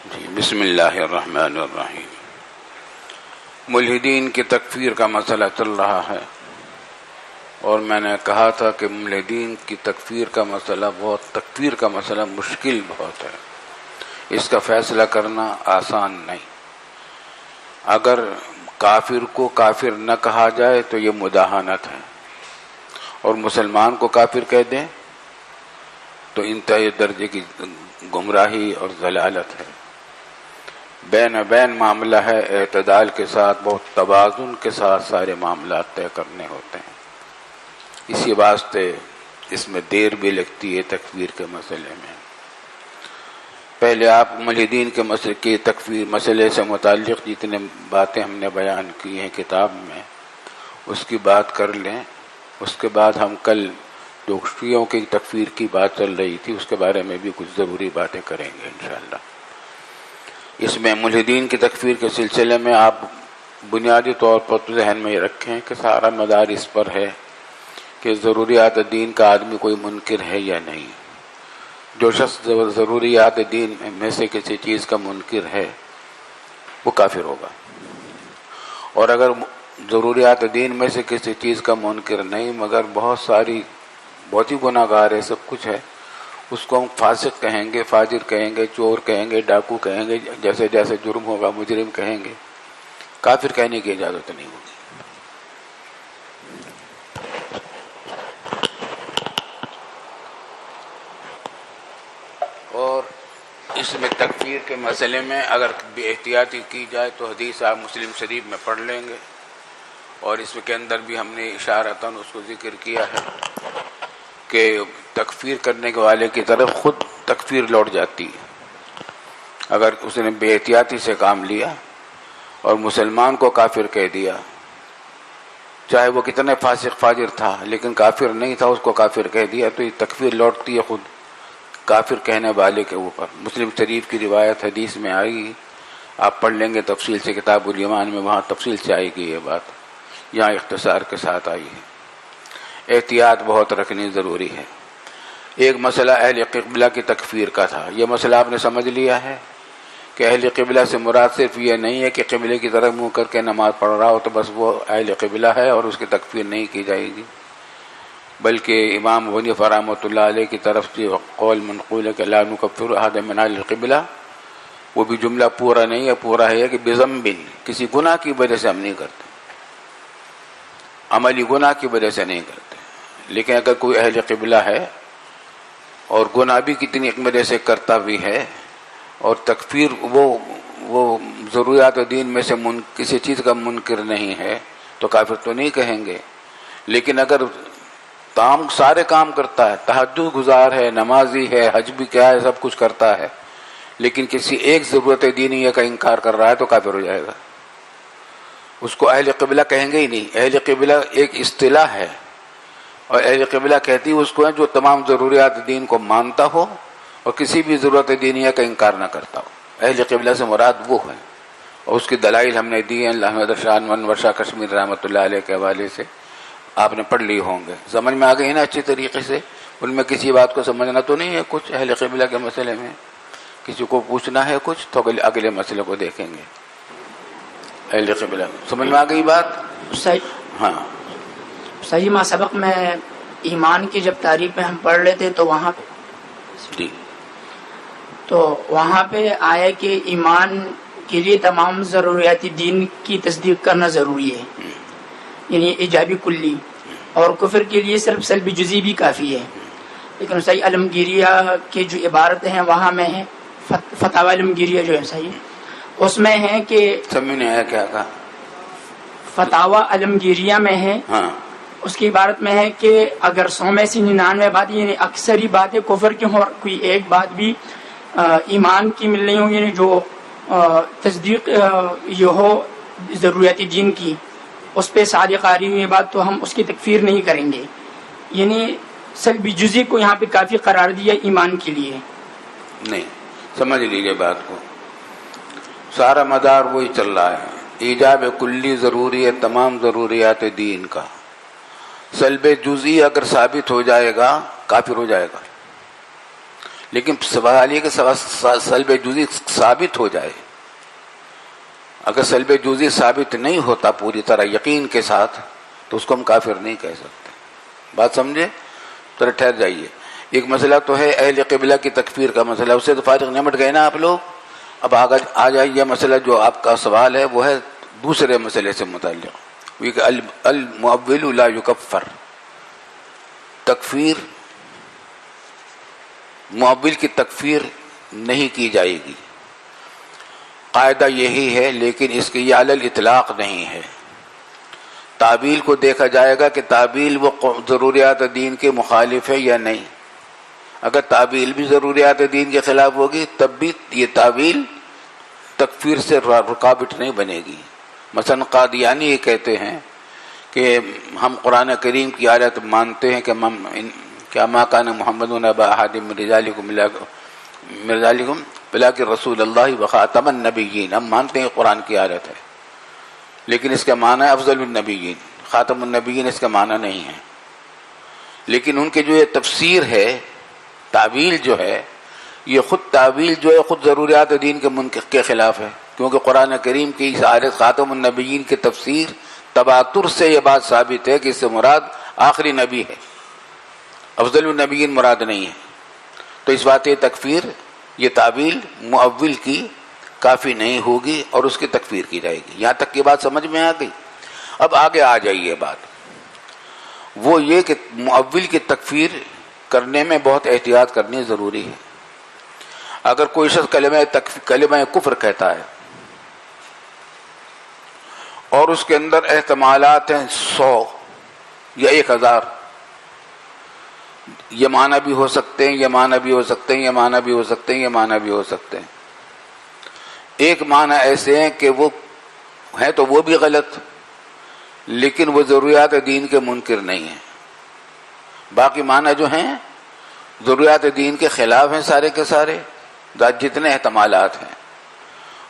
جی بسم اللہ الرحمن الرحیم۔ ملحدین کی تکفیر کا مسئلہ چل رہا ہے، اور میں نے کہا تھا کہ ملحدین کی تکفیر کا مسئلہ مشکل بہت ہے، اس کا فیصلہ کرنا آسان نہیں۔ اگر کافر کو کافر نہ کہا جائے تو یہ مداہنت ہے، اور مسلمان کو کافر کہہ دیں تو انتہائی درجے کی گمراہی اور ضلالت ہے۔ بین معاملہ ہے، اعتدال کے ساتھ، بہت توازن کے ساتھ سارے معاملات طے کرنے ہوتے ہیں۔ اسی واسطے اس میں دیر بھی لگتی ہے تکفیر کے مسئلے میں۔ پہلے آپ ملحدین کے تکفیر مسئلے سے متعلق جتنے باتیں ہم نے بیان کی ہیں کتاب میں، اس کی بات کر لیں۔ اس کے بعد ہم کل جو شیعوں کی تکفیر کی بات چل رہی تھی اس کے بارے میں بھی کچھ ضروری باتیں کریں گے انشاءاللہ۔ اس میں ملحدین کی تکفیر کے سلسلے میں آپ بنیادی طور پر ذہن میں یہ رکھیں کہ سارا مدار اس پر ہے کہ ضروریات دین کا آدمی کوئی منکر ہے یا نہیں۔ جو شخص ضروریات دین میں سے کسی چیز کا منکر ہے وہ کافر ہوگا، اور اگر ضروریات دین میں سے کسی چیز کا منکر نہیں مگر بہت ہی گناہ گار ہے، سب کچھ ہے، اس کو ہم فاسق کہیں گے، فاجر کہیں گے، چور کہیں گے، ڈاکو کہیں گے، جیسے جیسے جرم ہوگا مجرم کہیں گے، کافر کہنے کی اجازت نہیں ہوگی۔ اور اس میں تکفیر کے مسئلے میں اگر بے احتیاطی کی جائے تو حدیث آپ مسلم شریف میں پڑھ لیں گے، اور اس کے اندر بھی ہم نے اشارتاً اس کو ذکر کیا ہے کہ تکفیر کرنے والے کی طرف خود تکفیر لوٹ جاتی ہے۔ اگر اس نے بے احتیاطی سے کام لیا اور مسلمان کو کافر کہہ دیا، چاہے وہ کتنے فاسق فاجر تھا لیکن کافر نہیں تھا، اس کو کافر کہہ دیا تو یہ تکفیر لوٹتی ہے خود کافر کہنے والے کے اوپر۔ مسلم شریف کی روایت حدیث میں آئے گی، آپ پڑھ لیں گے تفصیل سے کتاب الایمان میں، وہاں تفصیل سے آئے گی یہ بات، یہاں اختصار کے ساتھ آئی ہے۔ احتیاط بہت رکھنی ضروری ہے۔ ایک مسئلہ اہل قبلہ کی تکفیر کا تھا، یہ مسئلہ آپ نے سمجھ لیا ہے کہ اہل قبلہ سے مراد صرف یہ نہیں ہے کہ قبلے کی طرف منہ کر کے نماز پڑھ رہا ہو تو بس وہ اہل قبلہ ہے اور اس کی تکفیر نہیں کی جائے گی، بلکہ امام ابو حنیفہ رحمۃ اللہ علیہ کی طرف سے قول منقول ہے کہ لا نکفر احد من اہل القبلہ، وہ بھی جملہ پورا نہیں ہے، پورا ہے کہ بذنب، کسی گناہ کی وجہ سے ہم نہیں کرتے، عملی گناہ کی وجہ سے نہیں کرتے۔ لیکن اگر کوئی اہل قبلہ ہے اور گناہ بھی کتنی وجہ سے کرتا بھی ہے، اور تکفیر وہ ضروریات دین میں سے کسی چیز کا منکر نہیں ہے تو کافر تو نہیں کہیں گے۔ لیکن اگر سارے کام کرتا ہے، تہجد گزار ہے، نمازی ہے، حج بھی کیا ہے، سب کچھ کرتا ہے، لیکن کسی ایک ضرورت دینی کا انکار کر رہا ہے تو کافر ہو جائے گا۔ اس کو اہل قبلہ کہیں گے ہی نہیں۔ اہل قبلہ ایک اصطلاح ہے، اور اہل قبلہ کہتی اس کو ہے جو تمام ضروریات دین کو مانتا ہو اور کسی بھی ضرورت دینیہ کا انکار نہ کرتا ہو۔ اہل قبلہ سے مراد وہ ہے، اور اس کی دلائل ہم نے دی ہیں احمد شاہ انور شاہ کشمیر رحمۃ اللہ علیہ کے حوالے سے، آپ نے پڑھ لی ہوں گے، سمجھ میں آ گئی نا اچھی طریقے سے۔ ان میں کسی بات کو سمجھنا تو نہیں ہے کچھ اہل قبلہ کے مسئلے میں، کسی کو پوچھنا ہے کچھ تو اگلے مسئلے کو دیکھیں گے۔ اہل قبلہ سمجھ میں آ گئی بات؟ ہاں صحیح ما سبق میں ایمان کی جب تعریف میں ہم پڑھ رہے تھے تو وہاں جی پہ آیا کہ ایمان کے لیے تمام ضروریات دین کی تصدیق کرنا ضروری ہے، یعنی ایجابی کلی، اور کفر کے لیے صرف سلبی جزئی بھی کافی ہے۔ لیکن صحیح علمگیریہ کی جو عبارتیں ہیں وہاں میں ہے، فتاوی علمگیریہ جو ہے صحیح، اس میں ہے کہ سمجھ نہیں آیا کیا کہا؟ فتاوی علمگیریہ میں ہے، ہاں اس کی عبارت میں ہے کہ اگر 100 میں سے 99 باتیں یعنی اکثری باتیں کفر کی ہوں اور کوئی ایک بات بھی ایمان کی مل رہی ہوں، یعنی جو تصدیق یہ ہو ضروریات دین کی، اس پہ صادق آ رہی ہوئی بات تو ہم اس کی تکفیر نہیں کریں گے۔ یعنی سلبی جزئی کو یہاں پہ کافی قرار دیا ایمان کے لیے۔ نہیں، سمجھ لیجیے بات کو، سارا مدار وہی چل رہا ہے، ایجاب کلی ضروری ہے تمام ضروریات دین کا، سلب جزئی اگر ثابت ہو جائے گا کافر ہو جائے گا، لیکن سوال یہ کہ سلب جزئی ثابت ہو جائے. اگر سلب جزئی ثابت نہیں ہوتا پوری طرح یقین کے ساتھ تو اس کو ہم کافر نہیں کہہ سکتے. بات سمجھے؟ ذرا ٹھہر جائیے. ایک مسئلہ تو ہے اہل قبلہ کی تکفیر کا مسئلہ، اس سے تو فارغ نمٹ گئے نا آپ لوگ. اب آ جائیے مسئلہ جو آپ کا سوال ہے وہ ہے دوسرے مسئلے سے متعلق، وہ کہ المؤول لا یکفر. تکفیر، مؤول کی تکفیر نہیں کی جائے گی، قاعدہ یہی ہے، لیکن اس کی یہ علی الاطلاق نہیں ہے. تعبیل کو دیکھا جائے گا کہ تعبیل وہ ضروریات دین کے مخالف ہے یا نہیں. اگر تعبیل بھی ضروریات دین کے خلاف ہوگی تب بھی یہ تعبیل تکفیر سے رکاوٹ نہیں بنے گی. مثلا قادیانی یہ کہتے ہیں کہ ہم قرآن کریم کی آیت مانتے ہیں کہ کیا ما کان محمد ابا احد من رجالکم ولکن رسول اللہ وخاتم النبیین. ہم مانتے ہیں قرآن کی آیت ہے، لیکن اس کا معنی ہے افضل النبیین، خاتم النبیین اس کا معنی نہیں ہے. لیکن ان کے جو یہ تفسیر ہے، تعویل جو ہے، یہ خود تعویل جو ہے خود ضروریات دین کے خلاف ہے، کیونکہ قرآن کریم کی اس آیت خاتم النبیین کی تفسیر تواتر سے یہ بات ثابت ہے کہ اس سے مراد آخری نبی ہے، افضل النبیین مراد نہیں ہے. تو اس بات تکفیر، یہ تعویل مؤول کی کافی نہیں ہوگی اور اس کی تکفیر کی جائے گی. یہاں تک کی بات سمجھ میں آ گئی؟ اب آگے آ جائیے بات، وہ یہ کہ مؤول کی تکفیر کرنے میں بہت احتیاط کرنی ضروری ہے. اگر کوئی شخص کلمہ کفر کہتا ہے اور اس کے اندر احتمالات ہیں 100 یا 1000، یہ معنی بھی ہو سکتے ہیں، یہ معنی بھی ہو سکتے ہیں، یہ معنی بھی ہو سکتے ہیں، یہ معنی بھی ہو سکتے ہیں. ایک معنی ایسے ہیں کہ وہ ہیں تو وہ بھی غلط، لیکن وہ ضروریات دین کے منکر نہیں ہیں. باقی معنی جو ہیں ضروریات دین کے خلاف ہیں سارے کے سارے، جتنے احتمالات ہیں.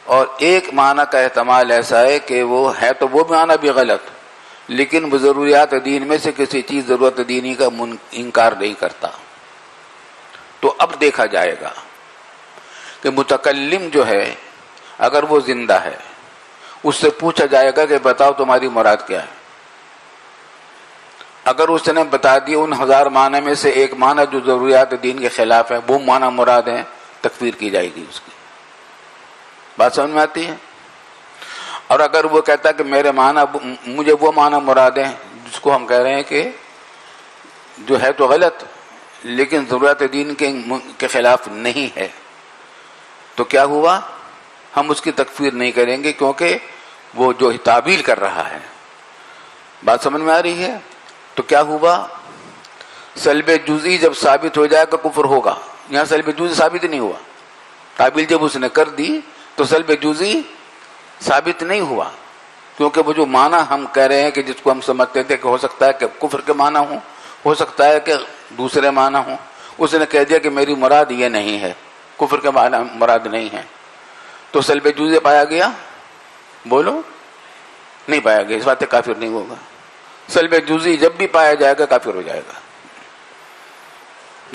اور ایک معنی کا احتمال ایسا ہے کہ وہ ہے تو وہ معنی بھی غلط، لیکن وہ ضروریات دین میں سے کسی چیز ضرورت دینی کا انکار نہیں کرتا. تو اب دیکھا جائے گا کہ متکلم جو ہے اگر وہ زندہ ہے، اس سے پوچھا جائے گا کہ بتاؤ تمہاری مراد کیا ہے. اگر اس نے بتا دی ان 1000 معنی میں سے ایک معنی جو ضروریات دین کے خلاف ہے، وہ معنی مراد ہے، تکفیر کی جائے گی اس کی. بات سمجھ میں آتی ہے؟ اور اگر وہ کہتا ہے کہ میرے معنی، مجھے وہ معنی مراد ہے جس کو ہم کہہ رہے ہیں کہ جو ہے تو غلط لیکن ضرورت دین کے خلاف نہیں ہے، تو کیا ہوا؟ ہم اس کی تکفیر نہیں کریں گے، کیونکہ وہ جو تعبیل کر رہا ہے. بات سمجھ میں آ رہی ہے؟ تو کیا ہوا؟ سلب جزئی جب ثابت ہو جائے گا کفر ہوگا. یہاں سلب جزئی ثابت نہیں ہوا، تعبیل جب اس نے کر دی تو سلب جزئی ثابت نہیں ہوا، کیونکہ وہ جو معنی ہم کہہ رہے ہیں کہ جس کو ہم سمجھتے تھے کہ ہو سکتا ہے کہ کفر کے معنی ہوں، ہو سکتا ہے کہ دوسرے معنی ہوں، اس نے کہہ دیا کہ میری مراد یہ نہیں ہے، کفر کے معنی مراد نہیں ہے. تو سلب جزئی پایا گیا؟ بولو، نہیں پایا گیا. اس بات سے کافر نہیں ہوگا. سلب جزئی جب بھی پایا جائے گا کافر ہو جائے گا.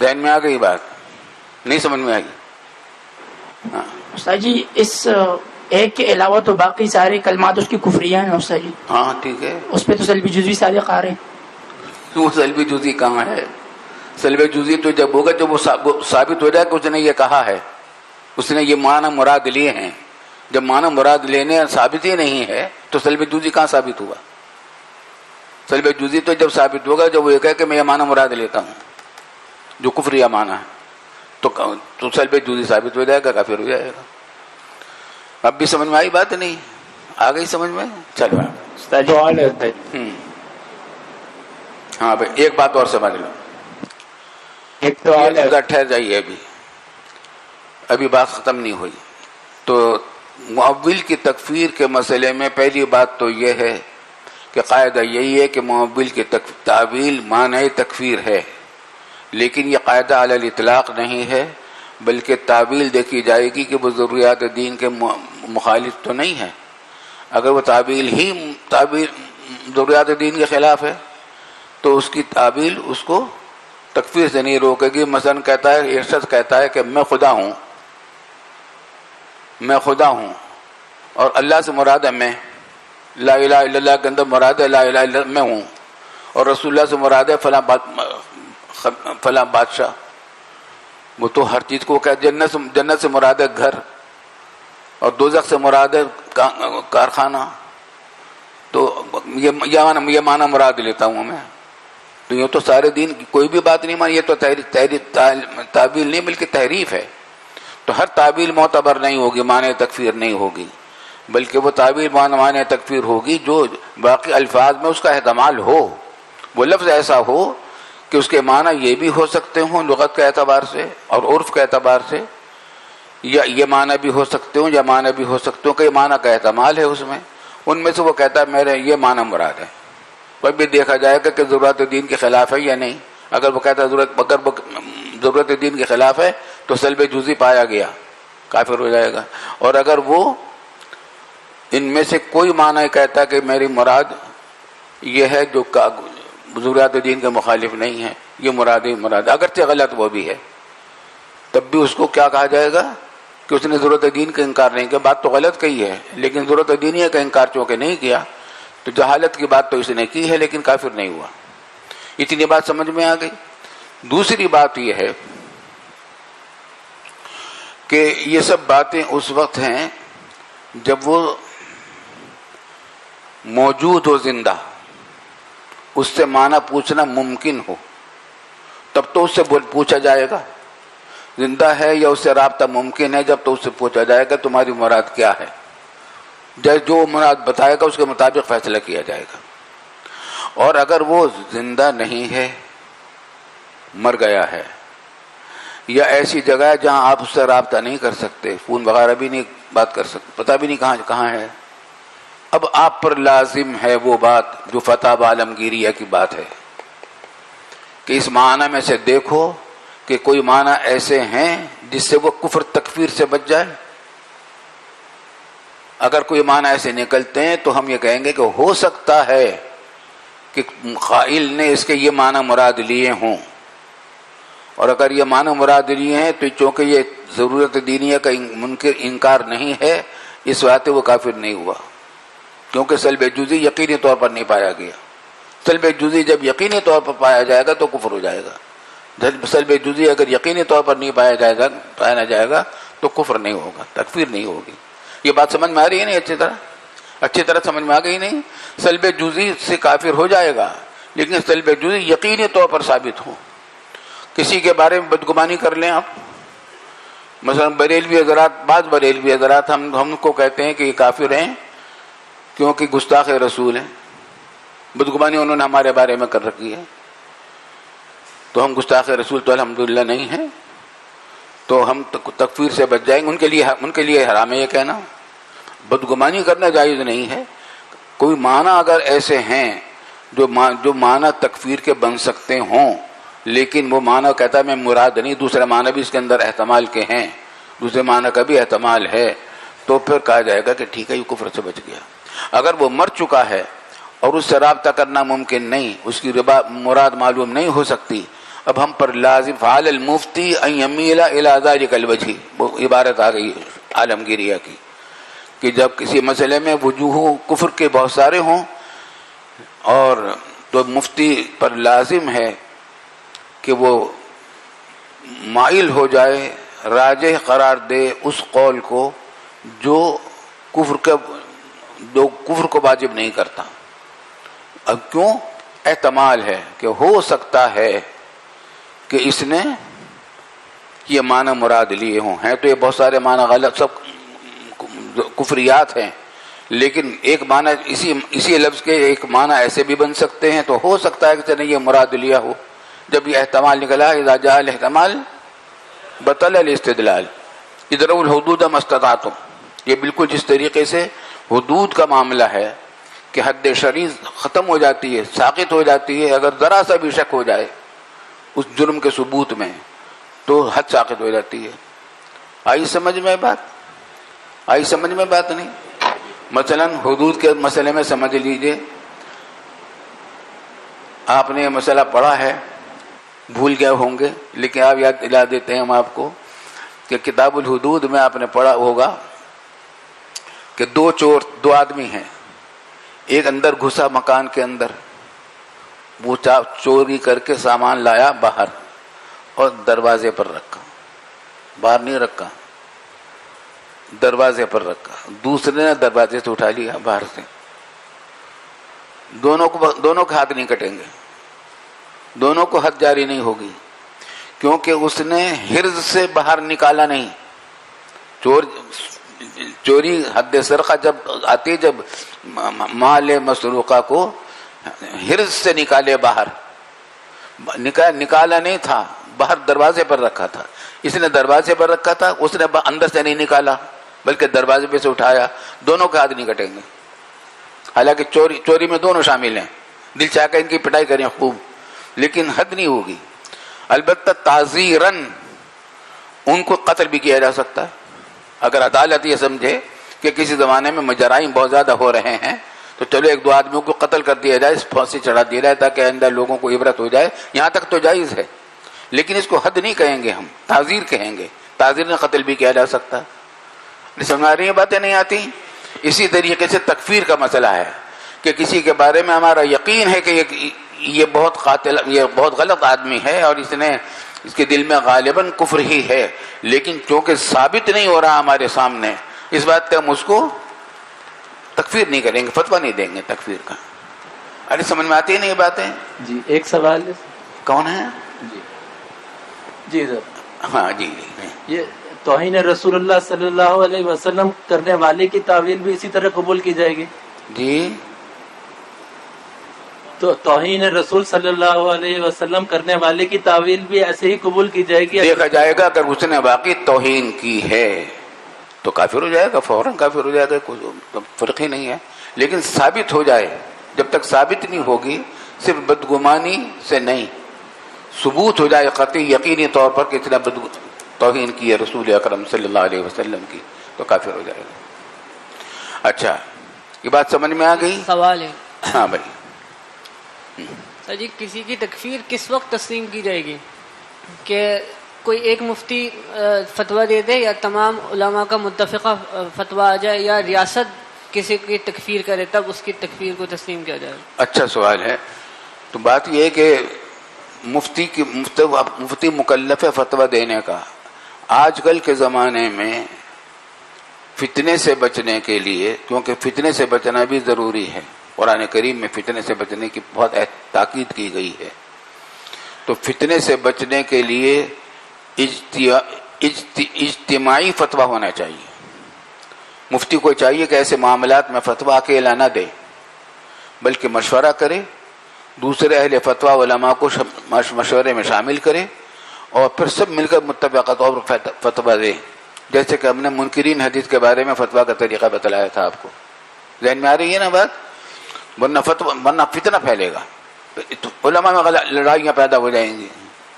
ذہن میں آ گئی بات؟ نہیں سمجھ میں آئی؟ ہاں استاد جی، اس ایک کے علاوہ تو باقی سارے کلمات اس کی کفریہ ہیں استاد جی. ہاں ٹھیک ہے، اس پہ تو سلبی جزوی صادق آ رہے ہیں. وہ سلبی جزئی کہاں ہے؟ سلب جزئی تو جب ہوگا جب وہ ثابت ہو جائے کہ اس نے یہ کہا ہے، اس نے یہ معنی مراد لیے ہیں. جب معنی مراد لینے ثابت ہی نہیں ہے تو سلب جزئی کہاں ثابت ہوا؟ سلب جزئی تو جب ثابت ہوگا جب وہ یہ کہے کہ میں یہ معنی مراد لیتا ہوں جو کفریہ معنی ہے، تو سلب جزئی ثابت ہو جائے گا، کافر ہو جائے گا. اب بھی سمجھ میں آئی بات؟ نہیں آ گئی سمجھ میں؟ چلو ہاں بھائی، ایک بات اور سمجھ لو. ایک تو ٹھہر جائیے، ابھی بات ختم نہیں ہوئی. تو مؤول کی تکفیر کے مسئلے میں پہلی بات تو یہ ہے کہ قاعدہ یہی ہے کہ مؤول کی تعویل معنی تکفیر ہے، لیکن یہ قاعدہ علی الاطلاق نہیں ہے، بلکہ تعویل دیکھی جائے گی کہ وہ ضروریات دین کے مخالف تو نہیں ہے. اگر وہ تعویل ضروریات دین کے خلاف ہے تو اس کی تعویل اس کو تکفیر سے نہیں روکے گی. مثلا کہتا ہے ایک شخص کہتا ہے کہ میں خدا ہوں، میں خدا ہوں، اور اللہ سے مراد ہے میں، لا الہ الا اللہ کے اندر مراد ہے لا الہ الا میں ہوں، اور رسول اللہ سے مراد ہے فلاں بادشاہ. وہ تو ہر چیز کو کہ جنت سے مراد ہے گھر، اور دوزخ سے مراد ہے کارخانہ. تو یہ معنی مراد لیتا ہوں میں. تو یہ تو سارے دین کی کوئی بھی بات نہیں مانی، یہ تو تعبیل نہیں بلکہ تحریف ہے. تو ہر تعبیل معتبر نہیں ہوگی، معنی تکفیر نہیں ہوگی، بلکہ وہ تعبیر معنی تکفیر ہوگی جو باقی الفاظ میں اس کا احتمال ہو، وہ لفظ ایسا ہو کہ اس کے معنی یہ بھی ہو سکتے ہوں لغت کے اعتبار سے اور عرف کے اعتبار سے، یا یہ معنی بھی ہو سکتے ہوں یا معنی بھی ہو سکتے ہوں کہ یہ معنی کا احتمال ہے اس میں. ان میں سے وہ کہتا ہے میرے یہ معنی مراد ہے. کوئی بھی دیکھا جائے گا کہ ضرورت دین کے خلاف ہے یا نہیں. اگر وہ کہتا ہے ضرورت دین کے خلاف ہے تو سلب جزئی پایا گیا، کافر ہو جائے گا. اور اگر وہ ان میں سے کوئی معنی کہتا ہے کہ میری مراد یہ ہے جو ضرورت دین کے مخالف نہیں ہے، یہ مراد اگرچہ غلط وہ بھی ہے، تب بھی اس کو کیا کہا جائے گا کہ اس نے ضرورت دین کا انکار نہیں کیا. بات تو غلط کہی ہے، لیکن ضرورت دینی کا انکار چونکہ نہیں کیا تو جہالت کی بات تو اس نے کی ہے لیکن کافر نہیں ہوا. اتنی بات سمجھ میں آ گئی. دوسری بات یہ ہے کہ یہ سب باتیں اس وقت ہیں جب وہ موجود ہو، زندہ، اس سے معنی پوچھنا ممکن ہو، تب تو اس سے پوچھا جائے گا. زندہ ہے یا اس سے رابطہ ممکن ہے، جب تو اس سے پوچھا جائے گا تمہاری مراد کیا ہے. جو مراد بتائے گا اس کے مطابق فیصلہ کیا جائے گا. اور اگر وہ زندہ نہیں ہے، مر گیا ہے، یا ایسی جگہ ہے جہاں آپ اس سے رابطہ نہیں کر سکتے، فون وغیرہ بھی نہیں بات کر سکتے، پتہ بھی نہیں کہاں ہے، اب آپ پر لازم ہے وہ بات جو فتح عالمگیریہ کی بات ہے کہ اس معنی میں سے دیکھو کہ کوئی معنی ایسے ہیں جس سے وہ کفر تکفیر سے بچ جائے. اگر کوئی معنی ایسے نکلتے ہیں تو ہم یہ کہیں گے کہ ہو سکتا ہے کہ قائل نے اس کے یہ معنی مراد لیے ہوں، اور اگر یہ معنی مراد لیے ہیں تو چونکہ یہ ضرورت دینیہ کا منکر انکار نہیں ہے، اس واسطے وہ کافر نہیں ہوا، کیونکہ سلب جزئی یقینی طور پر نہیں پایا گیا. سلب جزئی جب یقینی طور پر پایا جائے گا تو کفر ہو جائے گا. سلب جزئی اگر یقینی طور پر نہیں پایا جائے گا تو کفر نہیں ہوگا، تکفیر نہیں ہوگی. یہ بات سمجھ میں آ رہی ہے نہیں؟ اچھی طرح سمجھ میں آ گئی نہیں؟ سلب جزئی سے کافر ہو جائے گا لیکن سلب جزئی یقینی طور پر ثابت ہو. کسی کے بارے میں بدگمانی کر لیں آپ، مثلا بریلوی حضرات، بعض بریلوی حضرات ہم کو کہتے ہیں کہ یہ کافر ہیں کیونکہ گستاخ رسول ہیں. بدگمانی انہوں نے ہمارے بارے میں کر رکھی ہے، تو ہم گستاخ رسول تو الحمدللہ نہیں ہیں، تو ہم تکفیر سے بچ جائیں گے. ان کے لیے حرام ہے یہ کہنا. بدگمانی کرنا جائز نہیں ہے. کوئی معنی اگر ایسے ہیں جو معنی تکفیر کے بن سکتے ہوں، لیکن وہ معنی کہتا ہے میں مراد نہیں، دوسرے معنی بھی اس کے اندر احتمال کے ہیں، دوسرے معنی کا بھی احتمال ہے، تو پھر کہا جائے گا کہ ٹھیک ہے یہ کفر سے بچ گیا. اگر وہ مر چکا ہے اور اس سے رابطہ کرنا ممکن نہیں، اس کی مراد معلوم نہیں ہو سکتی، اب ہم پر لازم فعل المفتی ان یمیل الی ذلک الوجہ، وہ عبارت آ گئی عالمگیریہ کی کہ جب کسی مسئلے میں وجوہ کفر کے بہت سارے ہوں اور تو مفتی پر لازم ہے کہ وہ مائل ہو جائے، راجح قرار دے اس قول کو جو کفر کو واجب نہیں کرتا. اب کیوں؟ احتمال ہے کہ ہو سکتا ہے کہ اس نے یہ معنی مراد لیے ہوں. ہیں تو یہ بہت سارے معنی غلط، سب کفریات ہیں، لیکن ایک معنی اسی لفظ کے ایک معنی ایسے بھی بن سکتے ہیں، تو ہو سکتا ہے کہ اس نے یہ مراد لیا ہو. جب یہ احتمال نکلا، اذا جاء الاحتمال بطل الاستدلال، ادرؤوا الحدود ما استطعتم. یہ بالکل جس طریقے سے حدود کا معاملہ ہے کہ حد شرعی ختم ہو جاتی ہے، ساقط ہو جاتی ہے، اگر ذرا سا بھی شک ہو جائے اس جرم کے ثبوت میں تو حد ساقط ہو جاتی ہے. آئی سمجھ میں بات نہیں؟ مثلا حدود کے مسئلے میں سمجھ لیجئے، آپ نے یہ مسئلہ پڑھا ہے بھول گئے ہوں گے، لیکن آپ یاد دلا دیتے ہیں ہم آپ کو کہ کتاب الحدود میں آپ نے پڑھا ہوگا کہ دو آدمی ہیں، ایک اندر گھسا مکان کے اندر، وہ چوری کر کے سامان لایا باہر اور دروازے پر رکھا، باہر نہیں رکھا، دروازے پر رکھا، دوسرے نے دروازے سے اٹھا لیا باہر سے، دونوں کے ہاتھ نہیں کٹیں گے، دونوں کو حد جاری نہیں ہوگی، کیونکہ اس نے حرز سے باہر نکالا نہیں۔ چوری حد سرقہ جب آتی، جب مال مسروقہ کو حرز سے نکالے باہر، نکالا نہیں تھا، باہر دروازے پر رکھا تھا، اس نے دروازے پر رکھا تھا، اس نے اندر سے نہیں نکالا بلکہ دروازے پہ سے اٹھایا، دونوں کے ہاتھ نہیں کٹیں گے۔ حالانکہ چوری میں دونوں شامل ہیں، دل چاہ کر ان کی پٹائی کریں خوب، لیکن حد نہیں ہوگی۔ البتہ تعزیراً ان کو قتل بھی کیا جا سکتا ہے، اگر عدالت یہ سمجھے کہ کسی زمانے میں جرائم بہت زیادہ ہو رہے ہیں تو چلو ایک دو آدمیوں کو قتل کر دیا جائے، پھانسی چڑھا دیا جائے تاکہ آئندہ لوگوں کو عبرت ہو جائے، یہاں تک تو جائز ہے، لیکن اس کو حد نہیں کہیں گے، ہم تعزیر کہیں گے۔ تعزیر میں قتل بھی کیا جا سکتا ہے۔ سمجھ آ رہی ہیں باتیں نہیں آتی؟ اسی طریقے سے تکفیر کا مسئلہ ہے کہ کسی کے بارے میں ہمارا یقین ہے کہ یہ بہت قاتل، یہ بہت غلط آدمی ہے اور اس کے دل میں غالباً کفر ہی ہے، لیکن چونکہ ثابت نہیں ہو رہا ہمارے سامنے، اس بات پہ ہم اس کو تکفیر نہیں کریں گے، فتویٰ نہیں دیں گے تکفیر کا۔ ارے سمجھ میں آتی ہے نہیں یہ باتیں؟ جی ایک سوال ہے۔ کون ہے؟ جی سر۔ ہاں جی، یہ توہین رسول اللہ صلی اللہ علیہ وسلم کرنے والے کی تعویل بھی اسی طرح قبول کی جائے گی؟ جی، تو توہین رسول صلی اللہ علیہ وسلم کرنے والے کی تعویل بھی ایسے ہی قبول کی جائے گی؟ دیکھا جائے گا اگر اس نے واقعی توہین کی ہے تو کافر ہو جائے گا، فوراً کافر ہو جائے گا، کوئی فرق ہی نہیں ہے، لیکن ثابت ہو جائے، جب تک ثابت نہیں ہوگی، صرف بدگمانی سے نہیں، ثبوت ہو جائے قطعی یقینی طور پر کہ اتنا توہین کی ہے رسول اکرم صلی اللہ علیہ وسلم کی، تو کافر ہو جائے گا۔ اچھا، یہ بات سمجھ میں آ گئی؟ سوال ہے ہاں بھائی۔ سر جی، کسی کی تکفیر کس وقت تسلیم کی جائے گی؟ کہ کوئی ایک مفتی فتویٰ دے دے، یا تمام علماء کا متفقہ فتویٰ آ جائے، یا ریاست کسی کی تکفیر کرے تب اس کی تکفیر کو تسلیم کیا جائے؟ اچھا سوال ہے۔ تو بات یہ ہے کہ مفتی مکلف ہے فتویٰ دینے کا۔ آج کل کے زمانے میں فتنے سے بچنے کے لیے، کیونکہ فتنے سے بچنا بھی ضروری ہے، قرآن کریم میں فتنے سے بچنے کی بہت تاکید کی گئی ہے، تو فتنے سے بچنے کے لیے اجتماعی فتویٰ ہونا چاہیے۔ مفتی کو چاہیے کہ ایسے معاملات میں فتویٰ اکیلا نہ دے، بلکہ مشورہ کرے، دوسرے اہل فتویٰ علماء کو مشورے میں شامل کرے، اور پھر سب مل کر متفقہ طور پر فتویٰ دے، جیسے کہ ہم نے منکرین حدیث کے بارے میں فتویٰ کا طریقہ بتلایا تھا آپ کو۔ ذہن میں آ رہی ہے نا بات؟ ورنہ فتنہ پھیلے گا، علماء میں لڑائیاں پیدا ہو جائیں گی،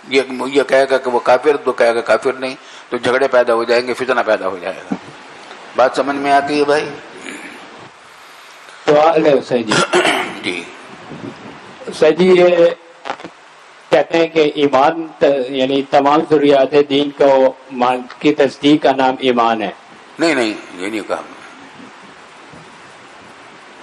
یہ کہے گا کہ وہ کافر، تو کہے گا کافر نہیں، تو جھگڑے پیدا ہو جائیں گے، فتنہ پیدا ہو جائے گا۔ بات سمجھ میں آتی ہے بھائی؟ سوال ہے حسین جی۔ جی حسین جی، یہ کہتے ہیں کہ ایمان یعنی تمام ضروریات دین کی تصدیق کا نام ایمان ہے۔ نہیں، یہ نہیں کہا۔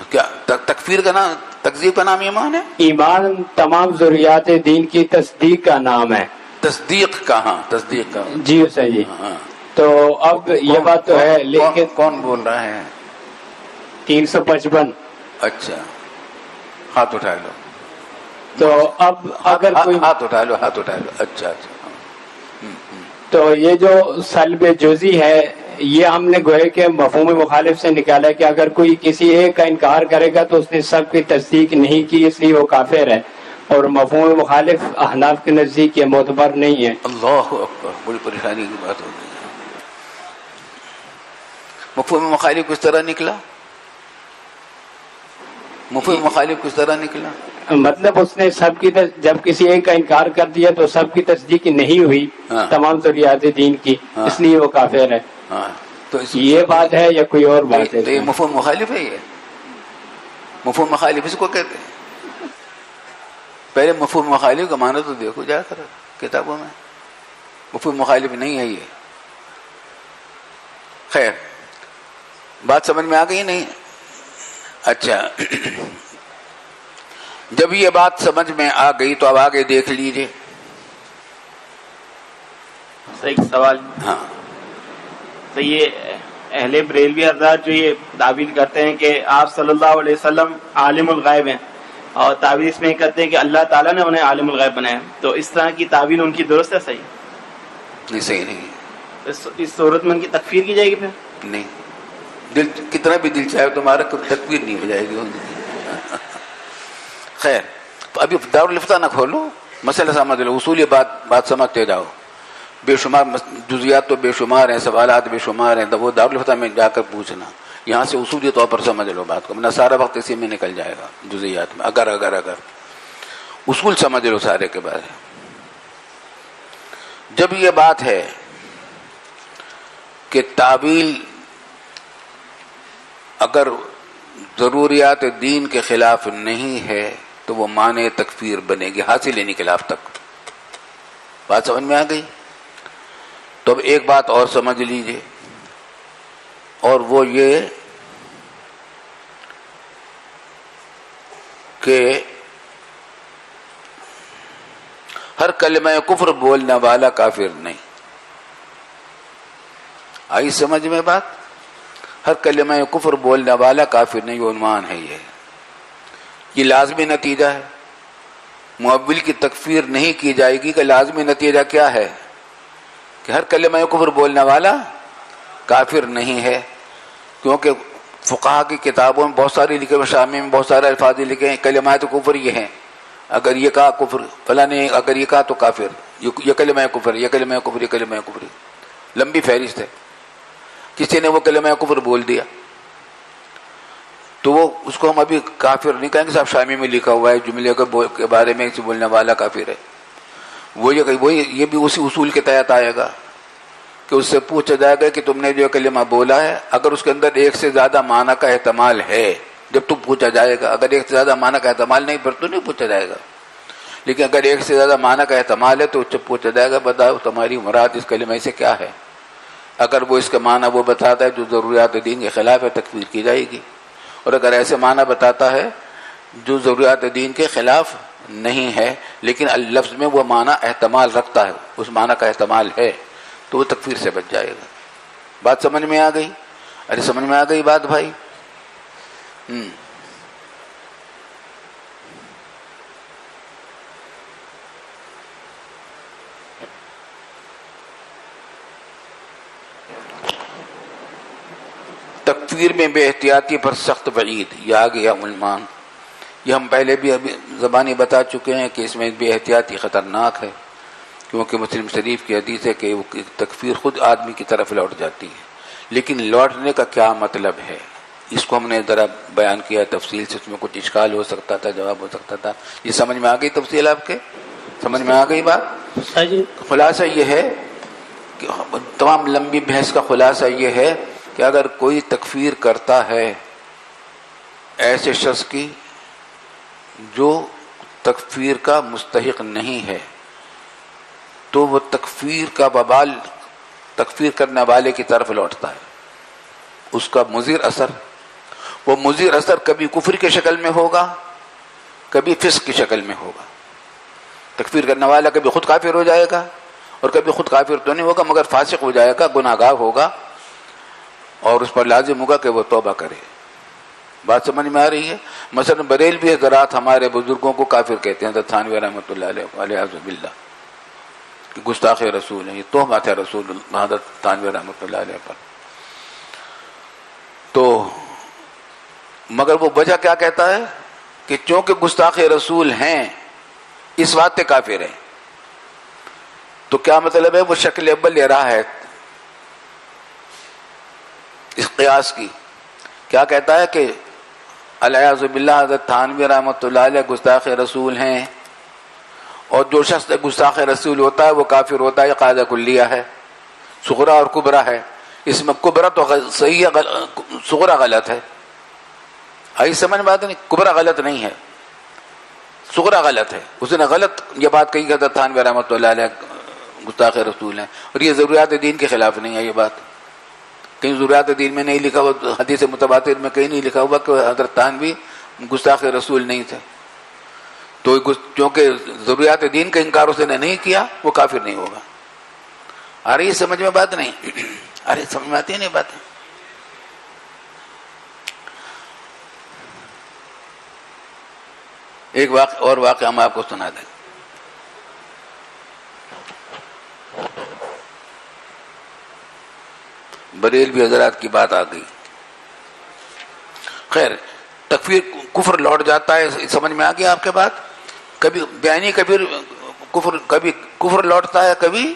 کیا تکفیر کا نام، تکذیب کا نام ایمان ہے؟ ایمان تمام ضروریات دین کی تصدیق کا نام ہے۔ تصدیق کہاں؟ تصدیق کا؟ جی حسین جی، ہاں۔ تو اب یہ بات تو ہے، لیکن کون بول رہا ہے؟ 355۔ اچھا، ہاتھ اٹھا لو۔ تو اب اگر کوئی ہاتھ اٹھا لو۔ اچھا۔ تو یہ جو سلب جزئی ہے، یہ ہم نے گوئے کہ مفہوم مخالف سے نکالا کہ اگر کوئی کسی ایک کا انکار کرے گا تو اس نے سب کی تصدیق نہیں کی، اس لیے وہ کافر ہے، اور مفہوم مخالف احناف کے نزدیک یہ معتبر نہیں ہے۔ اللہ اکبر، بڑی پریشانی کی بات ہو گئی۔ مفہوم مخالف کس طرح نکلا؟ مفہوم مخالف کس طرح نکلا؟ مطلب اس نے سب کی جب کسی ایک کا انکار کر دیا تو سب کی تصدیق نہیں ہوئی تمام ضروریات دین کی، اس لیے وہ کافر ہے۔ تو یہ بات ہے یا کوئی اور بات ہے؟ یہ مفہوم مخالف ہے، یہ مفہوم مخالف اس کو کہتے ہیں۔ پہلے مفہوم مخالف کا معنی تو دیکھو جا کر۔ کتابوں میں، مفہوم مخالف نہیں ہے یہ. خیر، بات سمجھ میں آ گئی نہیں؟ اچھا، جب یہ بات سمجھ میں آ گئی تو اب آگے دیکھ لیجئے. ایک سوال. ہاں، تو یہ اہل بریلوی حضرات جو یہ تعویل کرتے ہیں کہ آپ صلی اللہ علیہ وسلم عالم الغیب ہیں، اور تعویل اس میں کرتے ہیں کہ اللہ تعالیٰ نے انہیں عالم الغیب بنایا، تو اس طرح کی تعویل ان کی درست ہے؟ صحیح نہیں، صحیح نہیں ہے. اس صورت میں ان کی تکفیر کی جائے گی پھر؟ نہیں، دل کتنا بھی دل چاہے تمہارا تکبیر نہیں ہو جائے گی. خیر، ابھی دارالفتہ نہ کھولو، مسئلہ سمجھ لو، اصولی بات سمجھتے جاؤ. بے شمار جزیات تو بے شمار ہیں، سوالات بے شمار ہیں، تو وہ دارالفتہ میں جا کر پوچھنا. یہاں سے اصولی طور پر سمجھ لو بات کو، ورنہ سارا وقت اسی میں نکل جائے گا جزیات میں. اگر اصول سمجھ لو سارے کے بارے. جب یہ بات ہے کہ تعویل اگر ضروریات دین کے خلاف نہیں ہے تو وہ معنی تکفیر بنے گی، حاصل انقلاب تک. بات سمجھ میں آ گئی؟ تو اب ایک بات اور سمجھ لیجئے، اور وہ یہ کہ ہر کلمہ کفر بولنے والا کافر نہیں. آئی سمجھ میں بات؟ ہر کلمہ کفر بولنے والا کافر نہیں، وہ عنوان ہے. یہ لازمی نتیجہ ہے. مؤول کی تکفیر نہیں کی جائے گی کہ لازمی نتیجہ کیا ہے؟ کہ ہر کلمہ کفر بولنے والا کافر نہیں ہے، کیونکہ فقہا کی کتابوں میں بہت ساری لکھے ہوئے، شامی میں بہت سارے الفاظ لکھے ہیں، کلمات کفر یہ ہیں. اگر یہ کہا کفر فلاں نے، اگر یہ کہا تو کافر، یہ کلمہ کفر، یہ کلمہ کفر، یہ کلمہ کفر، لمبی فہرست ہے. کسی نے وہ کلمہ کفر بول دیا تو وہ اس کو ہم ابھی کافر نہیں کہیں گے. صاحب شامی میں لکھا ہوا ہے جملے کے بارے میں اسے بولنے والا کافر ہے. یہ بھی اسی اصول کے تحت آئے گا کہ اس سے پوچھا جائے گا کہ تم نے جو کلمہ بولا ہے، اگر اس کے اندر ایک سے زیادہ معنی کا احتمال ہے، جب تم پوچھا جائے گا. اگر ایک سے زیادہ معنی کا احتمال نہیں پھر تو نہیں پوچھا جائے گا. لیکن اگر ایک سے زیادہ معنی کا احتمال ہے تو اس سے پوچھا جائے گا بتاؤ تمہاری مراد اس کلمہ سے کیا ہے. اگر وہ اس کا معنی وہ بتاتا ہے جو ضروریات دین کے خلاف ہے، تکفیر کی جائے گی. اور اگر ایسے معنی بتاتا ہے جو ضروریات دین کے خلاف نہیں ہے لیکن لفظ میں وہ معنی احتمال رکھتا ہے، اس معنی کا احتمال ہے، تو وہ تکفیر سے بچ جائے گا. بات سمجھ میں آ گئی؟ ارے سمجھ میں آ گئی بات بھائی؟ تکفیر میں بے احتیاطی پر سخت وعید، یہ آ گیا عنوان. یہ ہم پہلے بھی ابھی زبانی بتا چکے ہیں کہ اس میں بے احتیاطی خطرناک ہے، کیونکہ مسلم شریف کی حدیث ہے کہ وہ تکفیر خود آدمی کی طرف لوٹ جاتی ہے. لیکن لوٹنے کا کیا مطلب ہے، اس کو ہم نے ذرا بیان کیا تفصیل سے. اس میں کچھ اشکال ہو سکتا تھا، جواب ہو سکتا تھا. یہ سمجھ میں آ گئی تفصیل آپ کے؟ سمجھ میں آ گئی بات؟ خلاصہ یہ ہے کہ تمام لمبی بحث کا خلاصہ یہ ہے کہ اگر کوئی تکفیر کرتا ہے ایسے شخص کی جو تکفیر کا مستحق نہیں ہے، تو وہ تکفیر کا وبال تکفیر کرنے والے کی طرف لوٹتا ہے. اس کا مضر اثر، وہ مضر اثر کبھی کفر کی شکل میں ہوگا، کبھی فسق کی شکل میں ہوگا. تکفیر کرنے والا کبھی خود کافر ہو جائے گا اور کبھی خود کافر تو نہیں ہوگا مگر فاسق ہو جائے گا، گناہ گار ہوگا، اور اس پر لازم ہوگا کہ وہ توبہ کرے. بات سمجھ میں آ رہی ہے؟ مثلا بریلوی حضرات ہمارے بزرگوں کو کافر کہتے ہیں، حضرت تھانوی رحمۃ اللہ علیہ باللہ، کہ گستاخ رسول ہیں، یہ تہمت ہے رسول حضرت تھانوی رحمۃ اللہ علیہ پر. تو مگر وہ وجہ کیا کہتا ہے کہ چونکہ گستاخ رسول ہیں اس واسطے کافر ہیں. تو کیا مطلب ہے؟ وہ شکل اول لے رہا ہے اس قیاس کی. کیا کہتا ہے کہ الیاذ باللہ حضرت تھانوی رحمۃ اللہ علیہ گستاخ رسول ہیں، اور جو شخص گستاخ رسول ہوتا ہے وہ کافر ہوتا ہے. یہ قاعدہ کلیہ ہے، صغرا اور کبرا ہے. اس میں کبرا تو صحیح ہے، صغرا غلط ہے. آئی سمجھ بات نہیں؟ کبرا غلط نہیں ہے، صغرا غلط ہے. اس نے غلط یہ بات کہی کہ حضرت تھانوی رحمۃ اللہ علیہ گستاخ رسول ہیں, اور یہ ضروریات دین کے خلاف نہیں ہے. یہ بات کہیں ضروریات دین میں نہیں لکھا ہوا, حدیث متواتر میں کہیں نہیں لکھا ہوا کہ حضرت تھانوی گستاخ رسول نہیں تھے. تو کیونکہ ضروریات دین کا انکار اس نے نہیں کیا, وہ کافر نہیں ہوگا. آ رہی ہے سمجھ میں بات نہیں؟ ارے سمجھ میں آتی ہے نہیں باتیں؟ ایک اور واقعہ ہم آپ کو سنا دیں. بریلوی حضرات کی بات آ گئی. خیر, تکفیر کفر لوٹ جاتا ہے, سمجھ میں آ گیا آپ کے بات؟ کبھی بیانی کبھی کفر لوٹتا ہے, کبھی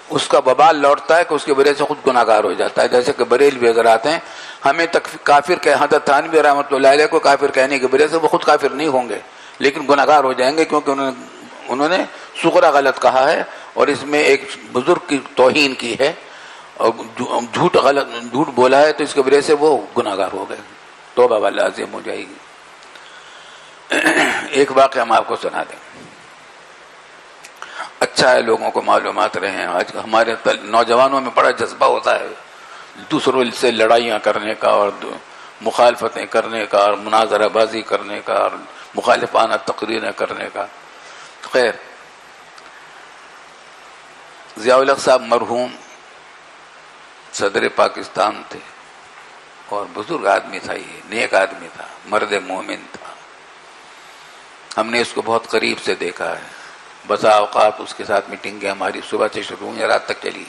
اس کا وبال لوٹتا ہے کہ اس کی وجہ سے خود گناہگار ہو جاتا ہے. جیسے کہ بریلوی حضرات ہیں, ہمیں کافر کہ حضرت تھانوی رحمۃ اللہ علیہ کو کافر کہنے کی وجہ سے وہ خود کافر نہیں ہوں گے, لیکن گناہگار ہو جائیں گے, کیونکہ انہوں نے صغرا غلط کہا ہے اور اس میں ایک بزرگ کی توہین کی ہے اور جھوٹ بولا ہے, تو اس کی وجہ سے وہ گناہگار ہو گئے. توبہ والا عظیم ہو جائے گی. ایک واقعہ ہم آپ کو سنا دیں. اچھا ہے لوگوں کو معلومات رہے ہیں. آج ہمارے نوجوانوں میں بڑا جذبہ ہوتا ہے دوسروں سے لڑائیاں کرنے کا اور مخالفتیں کرنے کا اور مناظرہ بازی کرنے کا اور مخالفانہ تقریریں کرنے کا. خیر, ضیاء الحق صاحب مرحوم صدر پاکستان تھے اور بزرگ آدمی تھا, یہ نیک آدمی تھا, مرد مومن تھا. ہم نے اس کو بہت قریب سے دیکھا ہے. بسا اوقات اس کے ساتھ میٹنگیں ہماری صبح سے شروع ہوئی, رات تک چلی.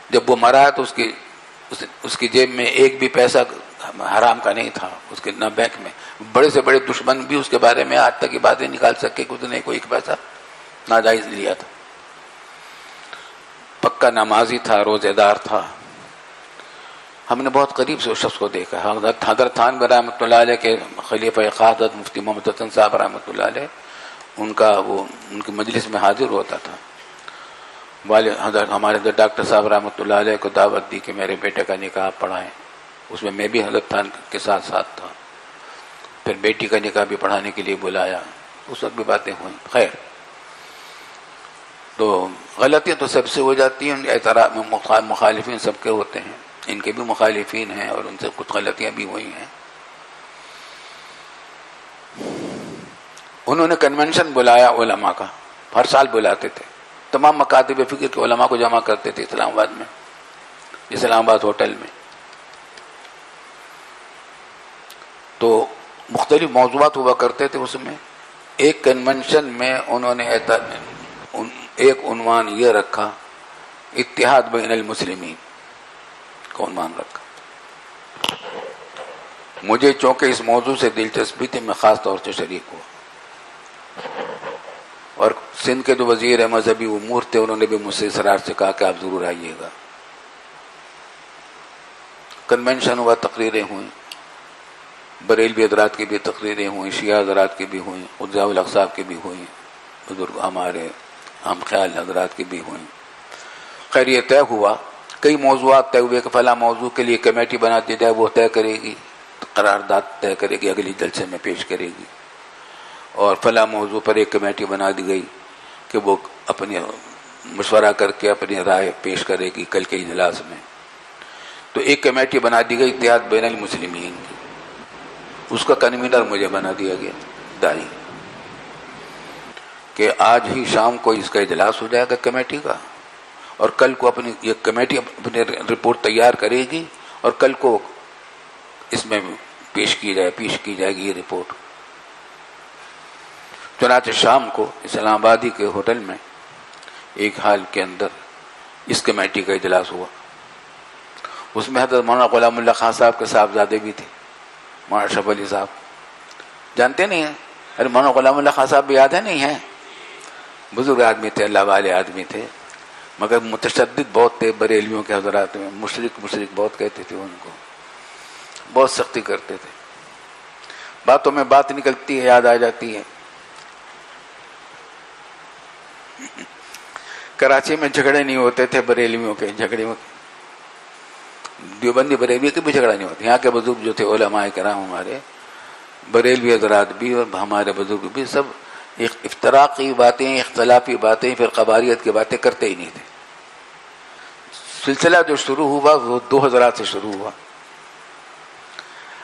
جب وہ مرا تو اس کی جیب میں ایک بھی پیسہ حرام کا نہیں تھا, اس کے نہ بینک میں. بڑے سے بڑے دشمن بھی اس کے بارے میں آج تک کی باتیں نکال سکے کہ اس نے کوئی ایک پیسہ ناجائز لیا تھا. پکا نمازی تھا, روزے دار تھا. ہم نے بہت قریب سے اس شخص کو دیکھا. حضرت تھانوی رحمۃ اللہ علیہ کے خلیفہ خاص حضرت مفتی محمد حسن صاحب رحمۃ اللہ علیہ, ان کی مجلس میں حاضر ہوتا تھا. حضرت ہمارے حضرت ڈاکٹر صاحب رحمۃ اللہ علیہ کو دعوت دی کہ میرے بیٹے کا نکاح پڑھائیں. اس میں بھی حضرت تھان کے ساتھ تھا. پھر بیٹی کا نکاح بھی پڑھانے کے لیے بلایا. اس وقت بھی باتیں ہوئیں. خیر, تو غلطیاں تو سب سے ہو جاتی ہیں. اعتراض مخالفین سب کے ہوتے ہیں, ان کے بھی مخالفین ہیں اور ان سے کچھ غلطیاں بھی ہوئی ہیں. انہوں نے کنونشن بلایا علماء کا, ہر سال بلاتے تھے. تمام مکاتب فکر کے علماء کو جمع کرتے تھے اسلام آباد میں, اسلام آباد ہوٹل میں. تو مختلف موضوعات ہوا کرتے تھے اس میں. ایک کنونشن میں انہوں نے ایک عنوان یہ رکھا, اتحاد بین المسلمین کا عنوان رکھا. مجھے چونکہ اس موضوع سے دلچسپی تھی, میں خاص طور سے شریک ہوا. اور سندھ کے جو وزیر مذہبی امور تھے انہوں نے بھی مجھ سے اصرار سے کہا کہ آپ ضرور آئیے گا. کنونشن ہوا, تقریریں ہوئیں, بریلوی حضرات کی بھی تقریریں ہوئیں, شیعہ حضرات کی بھی ہوئیں, ضیاء الحق صاحب کی بھی ہوئیں, بزرگ ہمارے ہم خیال حضرات کی بھی ہوئیں. خیر, یہ طے ہوا, کئی موضوعات طے ہوئے کہ فلاں موضوع کے لیے کمیٹی بنا دی جائے, وہ طے کرے گی, قرارداد طے کرے گی, اگلی جلسے میں پیش کرے گی. اور فلاں موضوع پر ایک کمیٹی بنا دی گئی کہ وہ اپنی مشورہ کر کے اپنی رائے پیش کرے گی کل کے اجلاس میں. تو ایک کمیٹی بنا دی گئی اتحاد بین المسلمین کی. اس کا کنوینر مجھے بنا دیا گیا, دائی, کہ آج ہی شام کو اس کا اجلاس ہو جائے گا کمیٹی کا, اور کل کو اپنی یہ کمیٹی اپنی رپورٹ تیار کرے گی اور کل کو اس میں پیش کی جائے گی یہ رپورٹ. چنانچہ شام کو اسلام آبادی کے ہوٹل میں ایک ہال کے اندر اس کمیٹی کا اجلاس ہوا. اس میں حضرت مولانا غلام اللہ خان صاحب کے صاحبزادے بھی تھے, مولانا اشرف علی صاحب, جانتے نہیں ہیں؟ ارے مولانا غلام اللہ خان صاحب بھی یاد ہے نہیں ہیں؟ بزرگ آدمی تھے, اللہ والے آدمی تھے, مگر متشدد بہت تھے بریلویوں کے حضرات میں. مشرک بہت کہتے تھے ان کو, بہت سختی کرتے تھے. باتوں میں بات نکلتی ہے, یاد آ جاتی ہے. کراچی میں جھگڑے نہیں ہوتے تھے بریلویوں کے, دیوبندی بریلوی کے بھی جھگڑا نہیں ہوتا. یہاں کے بزرگ جو تھے علماء کرام ہمارے, بریلوی حضرات بھی اور ہمارے بزرگ بھی سب افتراقی باتیں، اختلافی باتیں، پھر قبالیت کی باتیں کرتے ہی نہیں تھے. سلسلہ جو شروع ہوا وہ 2 حضرات سے شروع ہوا.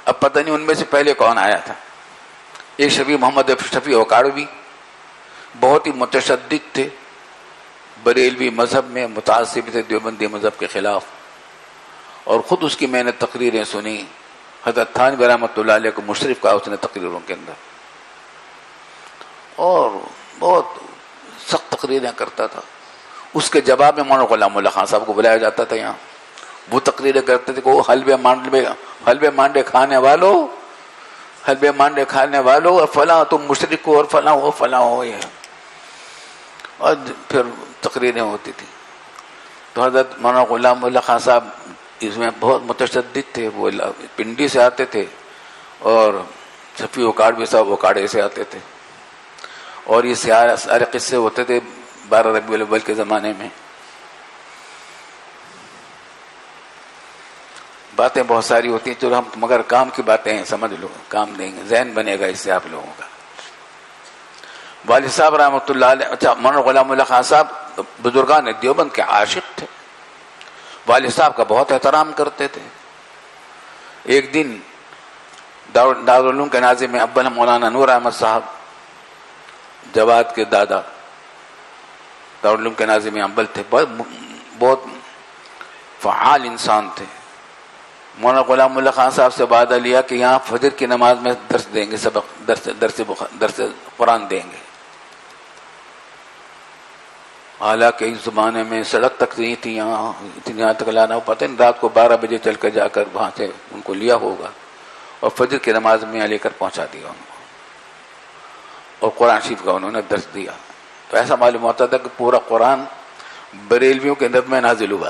اب پتہ نہیں ان میں سے پہلے کون آیا تھا. ایک شفیع محمد شفیع اوکاڑوی بہت ہی متشدد تھے، بریلوی مذہب میں متعصب تھے، دیوبندی مذہب کے خلاف، اور خود اس کی میں نے تقریریں سنی. حضرت تھانوی رحمۃ اللہ علیہ کو مشرف کہا اس نے تقریروں کے اندر، اور بہت سخت تقریریں کرتا تھا. اس کے جواب میں مولانا غلام اللہ خان صاحب کو بلایا جاتا تھا یہاں. وہ تقریریں کرتے تھے کہ وہ حلوے مانڈے کھانے والوں، حلوے مانڈے کھانے والوں، اور فلاں تم مشرک ہو، اور فلاں ہو فلاں ہو. یہ اور پھر تقریریں ہوتی تھی. تو حضرت مولانا غلام اللہ خان صاحب اس میں بہت متشدد تھے. وہ پنڈی سے آتے تھے اور شفیع اوکاڑوی صاحب اوکاڑے سے آتے تھے، اور یہ سارے قصے ہوتے تھے 12 ربیع الاول کے زمانے میں. باتیں بہت ساری ہوتی ہیں، چلو ہم مگر کام کی باتیں ہیں، سمجھ لو، کام دیں گے، ذہن بنے گا اس سے آپ لوگوں کا. والد صاحب رحمۃ اللہ علیہ، اچھا مولانا غلام اللہ خان صاحب بزرگان دیوبند کے عاشق تھے، والد صاحب کا بہت احترام کرتے تھے. ایک دن دارالعلوم کے ناظم میں اول مولانا نور احمد صاحب، جواد کے دادا، دارالعلوم کے ناظم اول تھے، بہت فعال انسان تھے. مولانا غلام اللہ خان صاحب سے وعدہ لیا کہ یہاں فجر کی نماز میں درس دیں گے، سبق درس قرآن دیں گے. حالانکہ اس زمانے میں سڑک تک نہیں تھی، یہاں تک لانا، پتہ نہیں رات کو 12 بجے چل کر جا کر وہاں سے ان کو لیا ہوگا اور فجر کی نماز میں لے کر پہنچا دیا ان کو، اور قرآن شریف کا انہوں نے درس دیا. تو ایسا معلوم ہوتا تھا کہ پورا قرآن بریلویوں کے اندر میں نازل ہوا.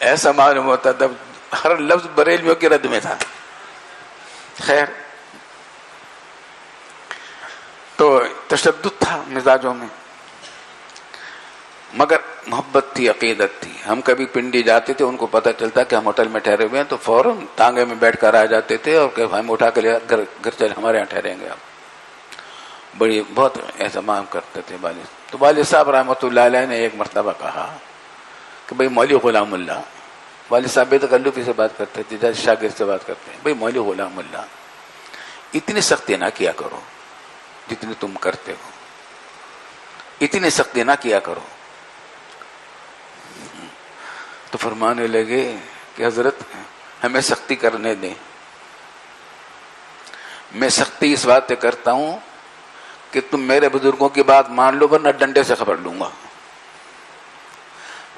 ایسا معلوم ہوتا تھا ہر لفظ بریلویوں کے رد میں تھا. خیر، تو تشدد تھا مزاجوں میں، مگر محبت تھی، عقیدت تھی. ہم کبھی پنڈی جاتے تھے، ان کو پتہ چلتا کہ ہم ہوٹل میں ٹھہرے ہوئے ہیں تو فوراً ٹانگے میں بیٹھ کر آ جاتے تھے اور کہ ہم اٹھا کے گھر چلے، ہمارے یہاں ٹھہریں گے آپ. بڑی بہت اہتمام کرتے تھے والد. تو والد صاحب رحمۃ اللہ علیہ نے ایک مرتبہ کہا کہ بھائی مولوی غلام اللہ، والد صاحب بے تکلفی سے بات کرتے تھے، جیسے شاگرد سے بات کرتے ہیں، بھائی مولوی غلام اللہ اتنی سختی نہ کیا کرو جتنی تم کرتے ہو، اتنی سختی نہ کیا کرو. تو فرمانے لگے کہ حضرت ہمیں سختی کرنے دیں، میں سختی اس بات پہ کرتا ہوں کہ تم میرے بزرگوں کی بات مان لو ورنہ ڈنڈے سے خبر لوں گا.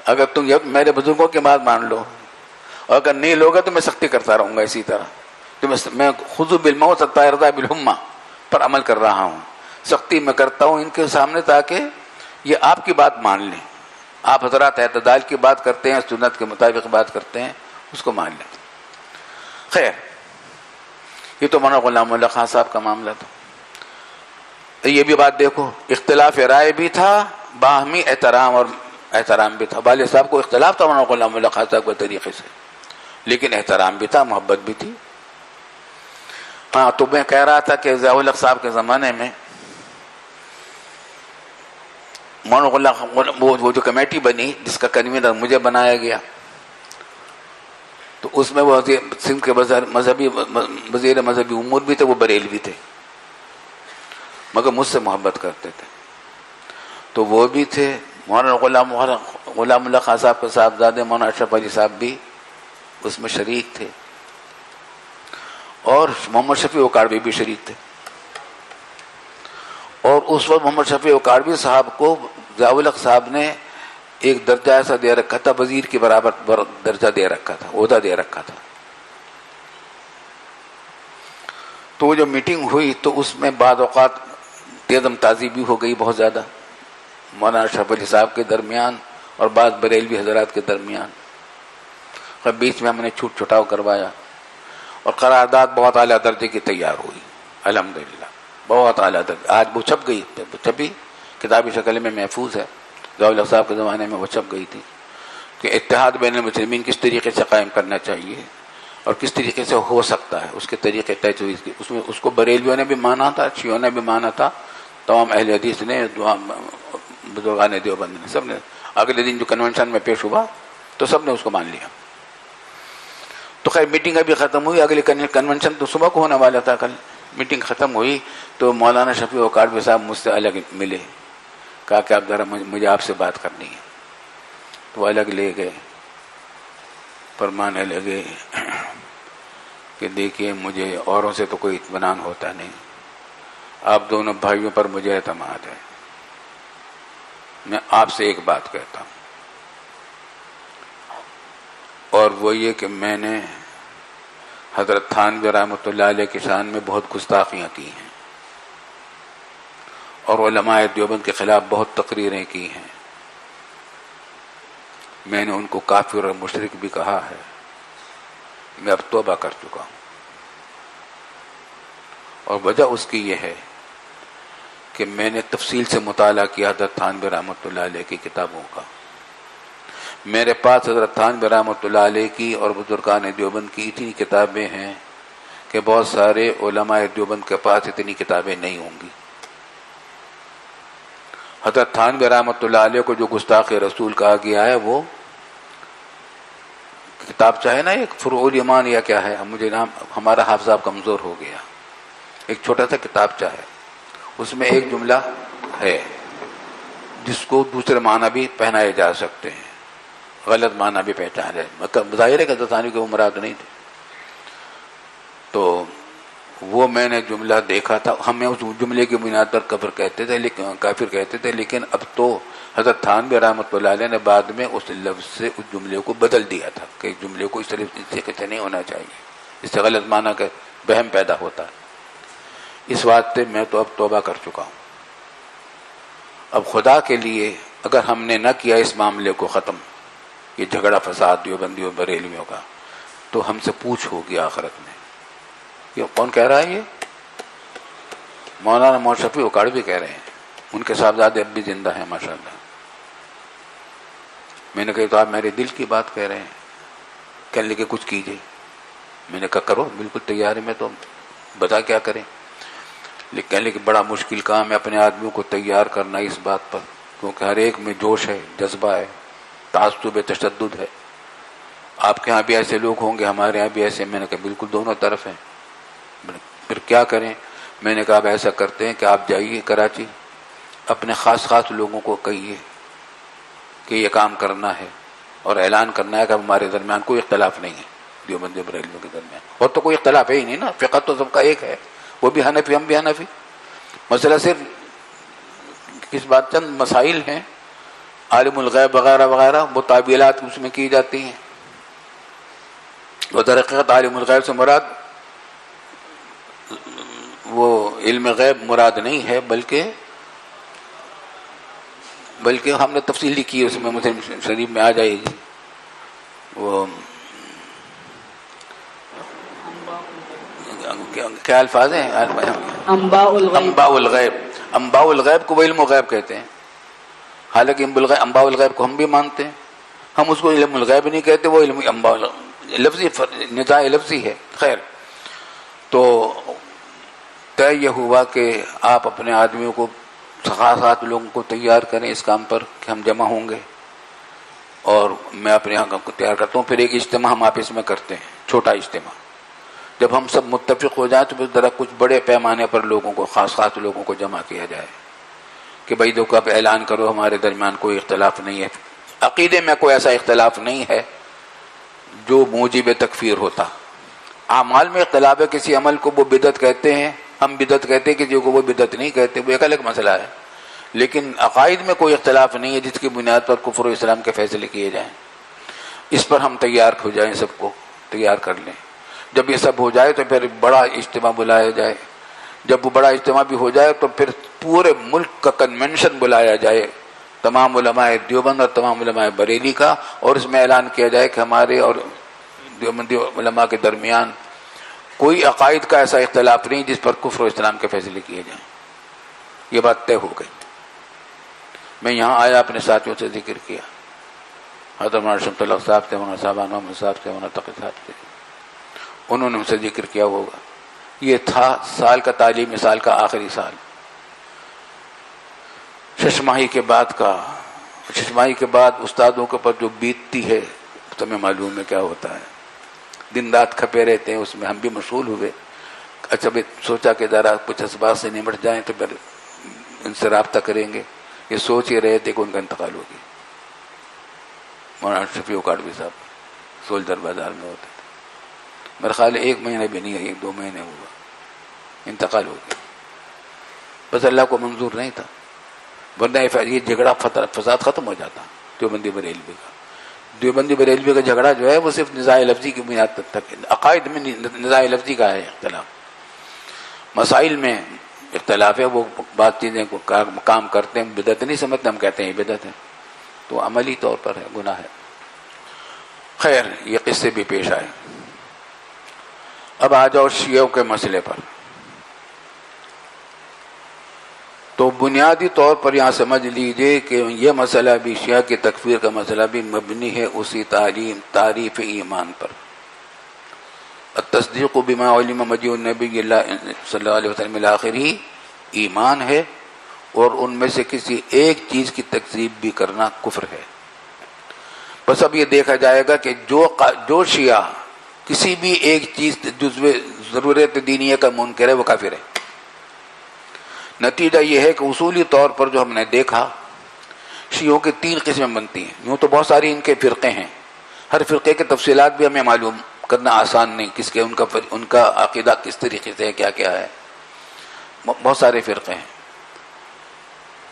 اگر تم میرے بزرگوں کی بات مان لو اور اگر نہیں لوگا تو میں سختی کرتا رہوں گا. اسی طرح تو میں خذ بالموت حتی یرضی بالہمہ پر عمل کر رہا ہوں. سختی میں کرتا ہوں ان کے سامنے تاکہ یہ آپ کی بات مان لیں. آپ حضرات اعتدال کی بات کرتے ہیں، سنت کے مطابق بات کرتے ہیں، اس کو مان لیں. خیر، یہ تو مولانا غلام اللہ خان صاحب کا معاملہ تھا. یہ بھی بات دیکھو، اختلاف رائے بھی تھا، باہمی احترام بھی تھا. والد صاحب کو اختلاف تھا مولانا غلام اللہ خان صاحب کے طریقے سے، لیکن احترام بھی تھا، محبت بھی تھی. ہاں، تو میں کہہ رہا تھا کہ ضیاء الحق صاحب کے زمانے میں مولانا غلام، وہ جو کمیٹی بنی جس کا کنوینر مجھے بنایا گیا، تو اس میں وہ سندھ کے وزیر مذہبی امور بھی تھے، وہ بریلوی تھے مگر مجھ سے محبت کرتے تھے. تو وہ بھی تھے. مولانا غلام اللہ خان صاحب کے صاحبزادے مولانا اشرف علی صاحب بھی اس میں شریک تھے، اور محمد شفیع اوکاڑوی بھی شریک تھے. اور اس وقت محمد شفیع اوکاڑوی صاحب کو ضیاء الحق صاحب نے ایک درجہ ایسا دے رکھا تھا، وزیر کے برابر درجہ دے رکھا تھا، عہدہ دے رکھا تھا. تو وہ جو میٹنگ ہوئی تو اس میں بعض اوقات تیزم تازی بھی ہو گئی بہت زیادہ مولانا اشرف علی صاحب کے درمیان اور بعض بریلوی حضرات کے درمیان. بیچ میں ہم نے چھوٹ چھٹاؤ کروایا اور قرارداد بہت اعلیٰ درجے کی تیار ہوئی، الحمدللہ بہت اعلیٰ درجے. آج وہ چھپ گئی، چھپی کتابی شکل میں محفوظ ہے. ضیاء الحق صاحب کے زمانے میں وہ چھپ گئی تھی کہ اتحاد بین المسلمین کس طریقے سے قائم کرنا چاہیے اور کس طریقے سے ہو سکتا ہے، اس کے طریقے طے ہوئی، اس میں اس کو بریلویوں نے بھی مانا تھا، شیعوں نے بھی مانا تھا، تمام اہل حدیث نے، بزرگان دیوبند نے، سب نے اگلے دن جو کنونشن میں پیش ہوا تو سب نے اس کو مان لیا۔ تو خیر میٹنگ ابھی ختم ہوئی، اگلے کنونشن تو صبح کو ہونے والا تھا، کل میٹنگ ختم ہوئی تو مولانا شفیع وقاڑوی صاحب مجھ سے الگ ملے، کہا کہ آپ ذرا مجھے آپ سے بات کرنی ہے، تو وہ الگ لے گئے، فرمانے لگے کہ دیکھیے مجھے اوروں سے تو کوئی اطمینان ہوتا نہیں، آپ دونوں بھائیوں پر مجھے اعتماد ہے، میں آپ سے ایک بات کہتا ہوں، اور وہ یہ کہ میں نے حضرت تھانوی رحمۃ اللہ علیہ کی شان میں بہت گستاخیاں کی ہیں اور علماء دیوبند کے خلاف بہت تقریریں کی ہیں، میں نے ان کو کافر اور مشرک بھی کہا ہے، میں اب توبہ کر چکا ہوں، اور وجہ اس کی یہ ہے کہ میں نے تفصیل سے مطالعہ کیا حضرت تھانوی رحمۃ اللہ علیہ کی کتابوں کا، میرے پاس حضرت تھانوی رحمۃ اللہ علیہ کی اور بزرگان دیوبند کی اتنی کتابیں ہیں کہ بہت سارے علماء دیوبند کے پاس اتنی کتابیں نہیں ہوں گی۔ حضرت تھانوی رحمۃ اللہ علیہ کو جو گستاخ رسول کہا گیا ہے، وہ کتاب چاہے نا ایک فروع الایمان یا کیا ہے، مجھے نام ہمارا حافظہ کمزور ہو گیا، ایک چھوٹا سا کتاب چاہے، اس میں ایک جملہ ہے جس کو دوسرے معنی بھی پہنائے جا سکتے ہیں، غلط معنی بھی پہچانا جائے، ظاہر ہے کہ حضرت تھانوی کے وہ مراد نہیں تھے، تو وہ میں نے جملہ دیکھا تھا، ہمیں اس جملے کی بنیاد پر کافر کہتے تھے، لیکن اب تو حضرت تھانوی رحمۃ اللہ علیہ نے بعد میں اس لفظ سے اس جملے کو بدل دیا تھا کہ اس جملے کو اس طریقے سے نہیں ہونا چاہیے، اس سے غلط معنی کا وہم پیدا ہوتا ہے۔ اس واسطے میں تو اب توبہ کر چکا ہوں، اب خدا کے لیے اگر ہم نے نہ کیا اس معاملے کو ختم، یہ جھگڑا فساد دیوبندیوں بریلویوں کا، تو ہم سے پوچھ ہوگی آخرت میں۔ یہ کون کہہ رہا ہے؟ یہ مولانا محمد شفیع وقاڑوی کہہ رہے ہیں، ان کے صاحبزادے اب بھی زندہ ہیں ماشاءاللہ۔ میں نے کہا تو آپ میرے دل کی بات کہہ رہے ہیں، کہنے لگے کچھ کیجیے، میں نے کہا کرو، بالکل تیار ہے، میں تو بتا کیا کریں، لیکن کہنے لگے بڑا مشکل کام ہے اپنے آدمیوں کو تیار کرنا اس بات پر، کیونکہ ہر ایک میں جوش ہے، جذبہ ہے، تعصب تشدد ہے، آپ کے ہاں بھی ایسے لوگ ہوں گے، ہمارے ہاں بھی ایسے۔ میں نے کہا بالکل دونوں طرف ہیں، پھر کیا کریں؟ میں نے کہا اب ایسا کرتے ہیں کہ آپ جائیے کراچی، اپنے خاص لوگوں کو کہیے کہ یہ کام کرنا ہے اور اعلان کرنا ہے کہ ہمارے درمیان کوئی اختلاف نہیں ہے، دیوبندی بریلویوں کے درمیان، اور تو کوئی اختلاف ہے ہی نہیں نا، فقہ تو سب کا ایک ہے، وہ بھی حنفی ہم بھی حنفی، مسئلہ صرف کس بات چند مسائل ہیں، عالم الغیب وغیرہ وغیرہ، وہ تعویلات اس میں کی جاتی ہیں، اور در حقیقت عالم الغیب سے مراد وہ علم غیب مراد نہیں ہے، بلکہ ہم نے تفصیل لکھی ہے، اس میں مسلم شریف میں آ جائے گی، وہ کیا الفاظ ہیں؟ انباء الغیب، انباء الغیب کو وہ علم غیب کہتے ہیں، حالانکہ انباء الغیب کو ہم بھی مانتے ہیں، ہم اس کو علم الغیب نہیں کہتے، وہ علم انباء لفظی نزاع لفظی ہے۔ خیر، تو طے یہ ہوا کہ آپ اپنے آدمیوں کو خاص لوگوں کو تیار کریں اس کام پر کہ ہم جمع ہوں گے، اور میں اپنے یہاں کو تیار کرتا ہوں، پھر ایک اجتماع ہم آپس میں کرتے ہیں، چھوٹا اجتماع، جب ہم سب متفق ہو جائیں تو پھر ذرا کچھ بڑے پیمانے پر لوگوں کو خاص لوگوں کو جمع کیا جائے کہ بھائی دیکھو آپ اعلان کرو ہمارے درمیان کوئی اختلاف نہیں ہے، عقیدے میں کوئی ایسا اختلاف نہیں ہے جو موجب تکفیر ہوتا، اعمال میں اختلاف ہے، کسی عمل کو وہ بدعت کہتے ہیں، ہم بدعت کہتے ہیں، کسی کو وہ بدعت نہیں کہتے، وہ ایک الگ مسئلہ ہے، لیکن عقائد میں کوئی اختلاف نہیں ہے جس کی بنیاد پر کفر و اسلام کے فیصلے کیے جائیں، اس پر ہم تیار ہو جائیں، سب کو تیار کر لیں، جب یہ سب ہو جائے تو پھر بڑا اجتماع بلایا جائے، جب وہ بڑا اجتماع بھی ہو جائے تو پھر پورے ملک کا کنونشن بلایا جائے، تمام علماء دیوبند اور تمام علماء بریلی کا، اور اس میں اعلان کیا جائے کہ ہمارے اور دیوبندی علماء کے درمیان کوئی عقائد کا ایسا اختلاف نہیں جس پر کفر و اسلام کے فیصلے کیے جائیں۔ یہ بات طے ہو گئی۔ میں یہاں آیا، اپنے ساتھیوں سے ذکر کیا، حضرت مولانا شمس اللہ صاحب سے، مولانا صاحب محمد صاحب سے، مولانا تقی صاحب سے، انہوں نے مجھ سے ذکر کیا ہوگا. یہ تھا سال کا تعلیمی سال کا آخری سال، 6 ماہی کے بعد کا. 6 ماہی کے بعد استادوں کے اوپر جو بیتتی ہے تمہیں معلوم ہے کیا ہوتا ہے. دن رات کھپے رہتے ہیں اس میں. ہم بھی مشغول ہوئے. اچھا سوچا کہ ذرا کچھ اسباب سے نمٹ جائیں تو پھر ان سے رابطہ کریں گے. یہ سوچ ہی رہے تھے کہ ان کا انتقال ہو گیا. مولانا شفیع کاڑوی صاحب سولجر بازار میں ہوتے تھے. میرا خیال ہے 1 مہینہ بھی نہیں ہے، 1-2 مہینے ہوا انتقال ہو گیا. بس اللہ کو منظور نہیں تھا، ورنہ یہ جھگڑا فساد ختم ہو جاتا. دیوبندی بریلوی کا دیوبندی بریلوی کا جھگڑا جو ہے وہ صرف نزاع لفظی کی بنیاد تک، عقائد میں نزاع لفظی کا ہے اختلاف. مسائل میں اختلاف ہے. وہ بات چیزیں کو کام کرتے ہیں بدعت نہیں سمجھتے، ہم کہتے ہیں یہ بدعت ہے، تو عملی طور پر ہے، گناہ ہے. خیر یہ قصے بھی پیش آئے. اب آ جاؤ شیعوں کے مسئلے پر. تو بنیادی طور پر یہاں سمجھ لیجئے کہ یہ مسئلہ بھی شیعہ کی تکفیر کا مسئلہ بھی مبنی ہے اسی تعریف ایمان پر. التصدیق بما علم مجیء النبی صلی اللہ علیہ وسلم الآخر ہی ایمان ہے، اور ان میں سے کسی ایک چیز کی تکذیب بھی کرنا کفر ہے. بس اب یہ دیکھا جائے گا کہ جو شیعہ کسی بھی ایک چیز جزو ضرورت دینیہ کا منکر ہے وہ کافر ہے. نتیجہ یہ ہے کہ اصولی طور پر جو ہم نے دیکھا شیعوں کی 3 قسمیں بنتی ہیں. یوں تو بہت ساری ان کے فرقے ہیں، ہر فرقے کے تفصیلات بھی ہمیں معلوم کرنا آسان نہیں، کس کے ان کا عقیدہ کس طریقے سے ہے، کیا کیا ہے. بہت سارے فرقے ہیں.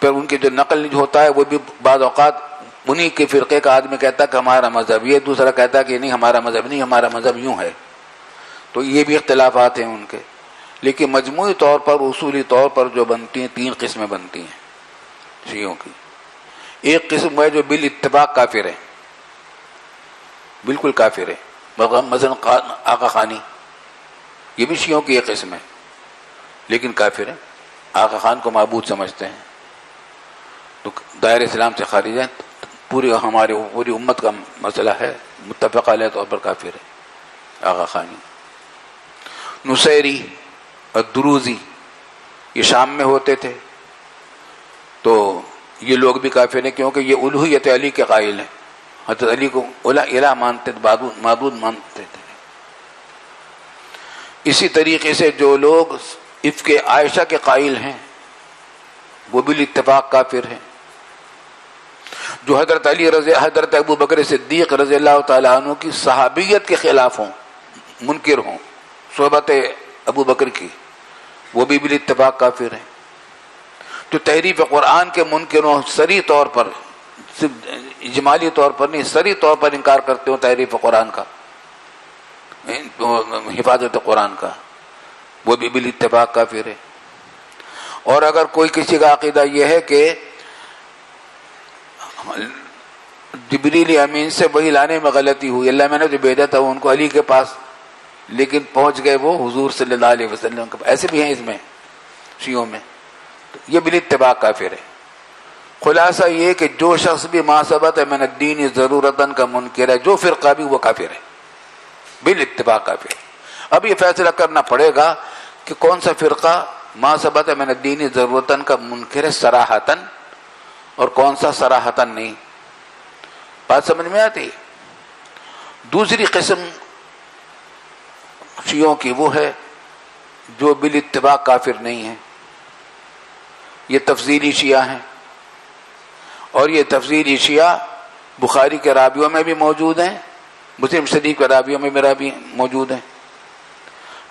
پھر ان کی جو نقل ہوتا ہے وہ بھی بعض اوقات انہی کے فرقے کا آدمی کہتا ہے کہ ہمارا مذہب یہ، دوسرا کہتا ہے کہ نہیں ہمارا مذہب نہیں، ہمارا مذہب یوں ہے. تو یہ بھی اختلافات ہیں ان کے. لیکن مجموعی طور پر اصولی طور پر جو بنتی ہیں 3 قسمیں بنتی ہیں شیعوں کی. ایک قسم ہے جو بالاتفاق کافر ہے، بالکل کافر ہے. مثلا آقا خانی یہ بھی شیعوں کی ایک قسم ہے لیکن کافر ہے. آقا خان کو معبود سمجھتے ہیں تو دائرہ اسلام سے خارج ہے. پوری امت کا مسئلہ ہے، متفق علیہ طور پر کافر ہے آقا خانی. نصیری اور دروزی یہ شام میں ہوتے تھے، تو یہ لوگ بھی کافر ہیں کیونکہ یہ الوہیت علی کے قائل ہیں. حضرت علی کو الہ مانتے تھے، معبود مانتے تھے. اسی طریقے سے جو لوگ افک عائشہ کے قائل ہیں وہ بھی اتفاق کافر ہیں. جو حضرت ابو بکر صدیق رضی اللہ تعالیٰ عنہ کی صحابیت کے خلاف ہوں، منکر ہوں صحبت ابو بکر کی، وہ بھی اتفاق کافر ہیں. جو تحریف قرآن کے منکروں صریح طور پر، صرف اجمالی طور پر نہیں، صریح طور پر انکار کرتے ہوں تحریف قرآن کا، حفاظت قرآن کا، وہ بھی اتفاق کافر ہے. اور اگر کوئی کسی کا عقیدہ یہ ہے کہ جبریل امین سے وہی لانے میں غلطی ہوئی، اللہ میں نے جو بھیجا تھا ان کو علی کے پاس، لیکن پہنچ گئے وہ حضور صلی اللہ علیہ وسلم کے پاس، ایسے بھی ہیں اس میں شیعوں میں، تو یہ بالاتفاق کافر ہے. خلاصہ یہ کہ جو شخص بھی ما ثبت من الدین ضرورتاً کا منکر ہے، جو فرقہ بھی وہ کافر ہے، بالاتفاق کافر ہے. اب یہ فیصلہ کرنا پڑے گا کہ کون سا فرقہ ما ثبت من الدین ضرورتاً کا منکر ہے صراحتاً، اور کون سا صراحتاً نہیں. بات سمجھ میں آتی؟ دوسری قسم شیعوں کی وہ ہے جو بالاتفاق کافر نہیں ہے. یہ تفضیلی شیعہ ہیں، اور یہ تفضیلی شیعہ بخاری کے راویوں میں بھی موجود ہیں، مسلم شریف کے راویوں میں میرا بھی موجود ہیں.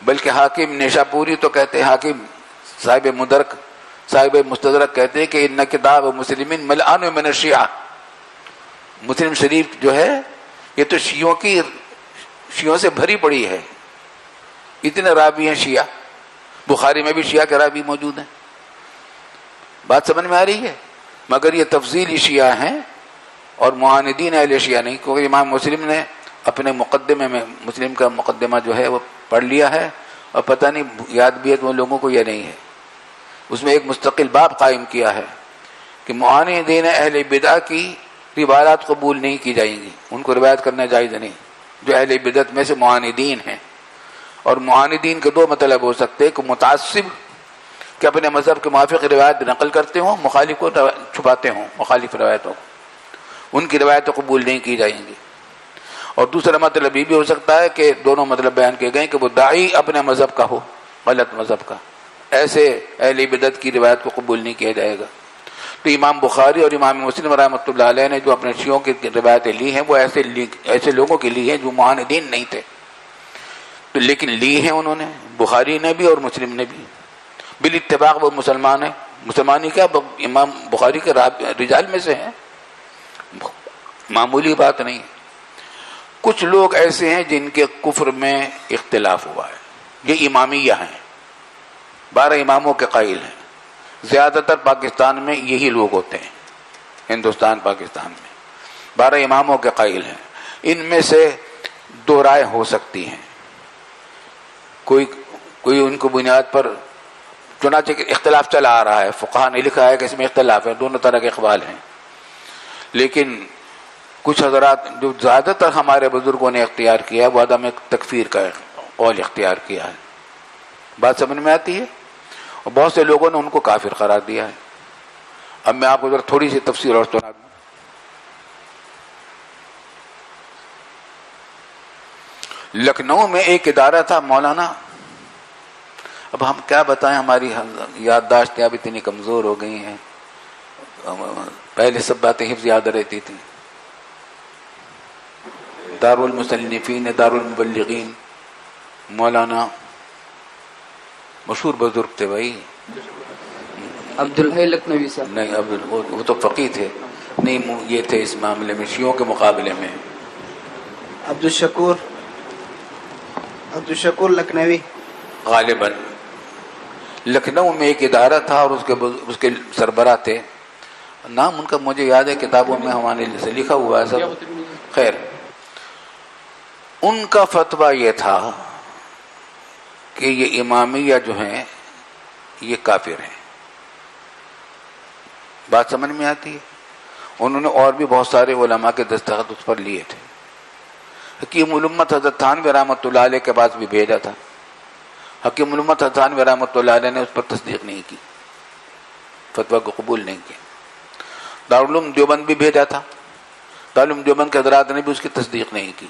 بلکہ حاکم نیشاپوری تو کہتے ہیں، حاکم صاحب مستدرک کہتے ہیں کہ ان کتاب مسلمین ملعان من الشیعہ. مسلم شریف جو ہے یہ تو شیعوں سے بھری پڑی ہے، اتنے راوی ہیں شیعہ. بخاری میں بھی شیعہ کے راوی موجود ہیں. بات سمجھ میں آ رہی ہے؟ مگر یہ تفضیلی شیعہ ہیں اور معاندین اہل شیعہ نہیں، کیونکہ امام مسلم نے اپنے مقدمے میں، مسلم کا مقدمہ جو ہے وہ پڑھ لیا ہے، اور پتہ نہیں یاد بھی ہے تو ان لوگوں کو یہ نہیں ہے. اس میں ایک مستقل باب قائم کیا ہے کہ معاندین اہل بدعہ کی روایات قبول نہیں کی جائیں گی، ان کو روایت کرنا جائز نہیں. جو اہل بدعت میں سے معاندین ہیں، اور معاندین کے دو مطلب ہو سکتے ہیں کہ متعصب کہ اپنے مذہب کے موافق روایت نقل کرتے ہوں، مخالف کو چھپاتے ہوں، مخالف روایتوں کو، ان کی روایتیں قبول نہیں کی جائیں گی. اور دوسرا مطلب یہ بھی ہو سکتا ہے کہ دونوں مطلب بیان کیے گئے کہ وہ داعی اپنے مذہب کا ہو، غلط مذہب کا، ایسے اہل بدعت کی روایت کو قبول نہیں کیا جائے گا. تو امام بخاری اور امام مسلم رحمۃ اللہ علیہ نے جو اپنے شیعوں کی روایتیں لی ہیں وہ ایسے لوگوں کی لی ہیں جو معاندین نہیں تھے، تو لیکن لی ہیں انہوں نے، بخاری نے بھی اور مسلم نے بھی، بالاتفاق وہ مسلمان ہیں. مسلمان ہی کیا، امام بخاری کے رجال میں سے ہیں، معمولی بات نہیں. کچھ لوگ ایسے ہیں جن کے کفر میں اختلاف ہوا ہے، یہ امامیہ ہیں، 12 اماموں کے قائل ہیں. زیادہ تر پاکستان میں یہی لوگ ہوتے ہیں، ہندوستان پاکستان میں 12 اماموں کے قائل ہیں. ان میں سے 2 رائے ہو سکتی ہیں، کوئی ان کو بنیاد پر، چنانچہ اختلاف چلا آ رہا ہے، فقہاء نے لکھا ہے کہ اس میں اختلاف ہے، دونوں طرح کے اقوال ہیں. لیکن کچھ حضرات جو زیادہ تر ہمارے بزرگوں نے اختیار کیا ہے وہ عدم تکفیر کا قول اختیار کیا ہے. بات سمجھ میں آتی ہے؟ اور بہت سے لوگوں نے ان کو کافر قرار دیا ہے. اب میں آپ کو ذرا تھوڑی سی تفسیر اور سنا دوں. لکھنؤ میں ایک ادارہ تھا مولانا، اب ہم کیا بتائیں، ہماری یادداشتیں اب اتنی کمزور ہو گئی ہیں، پہلے سب باتیں حفظ یاد رہتی تھیں. دارالمصنفین، دارالمبلغین، مولانا مشہور بزرگ تھے بھائی، عبدالحی لکھنوی صاحب. نہیں اب وہ تو فقیہ تھے، نہیں یہ تھے اس معاملے میں شیعوں کے مقابلے میں عبدالشکور لکھنوی. غالباً لکھنؤ میں ایک ادارہ تھا اور اس کے سربراہ تھے، نام ان کا مجھے یاد ہے، کتابوں میں ہمارے سے لکھا ہوا ہے سب. خیر، ان کا فتویٰ یہ تھا کہ یہ امامیہ جو ہیں یہ کافر ہیں. بات سمجھ میں آتی ہے؟ انہوں نے اور بھی بہت سارے علماء کے دستخط اس پر لیے تھے. حکیم الامت حضرت تھانوی رحمۃ اللہ علیہ کے پاس بھی بھیجا تھا. حکیم الامت حضرت تھانوی رحمۃ اللہ علیہ نے اس پر تصدیق نہیں کی، فتویٰ کو قبول نہیں کیا. دارالعلوم دیوبند بھی بھیجا تھا، دارالعلوم دیوبند کے حضرات نے بھی اس کی تصدیق نہیں کی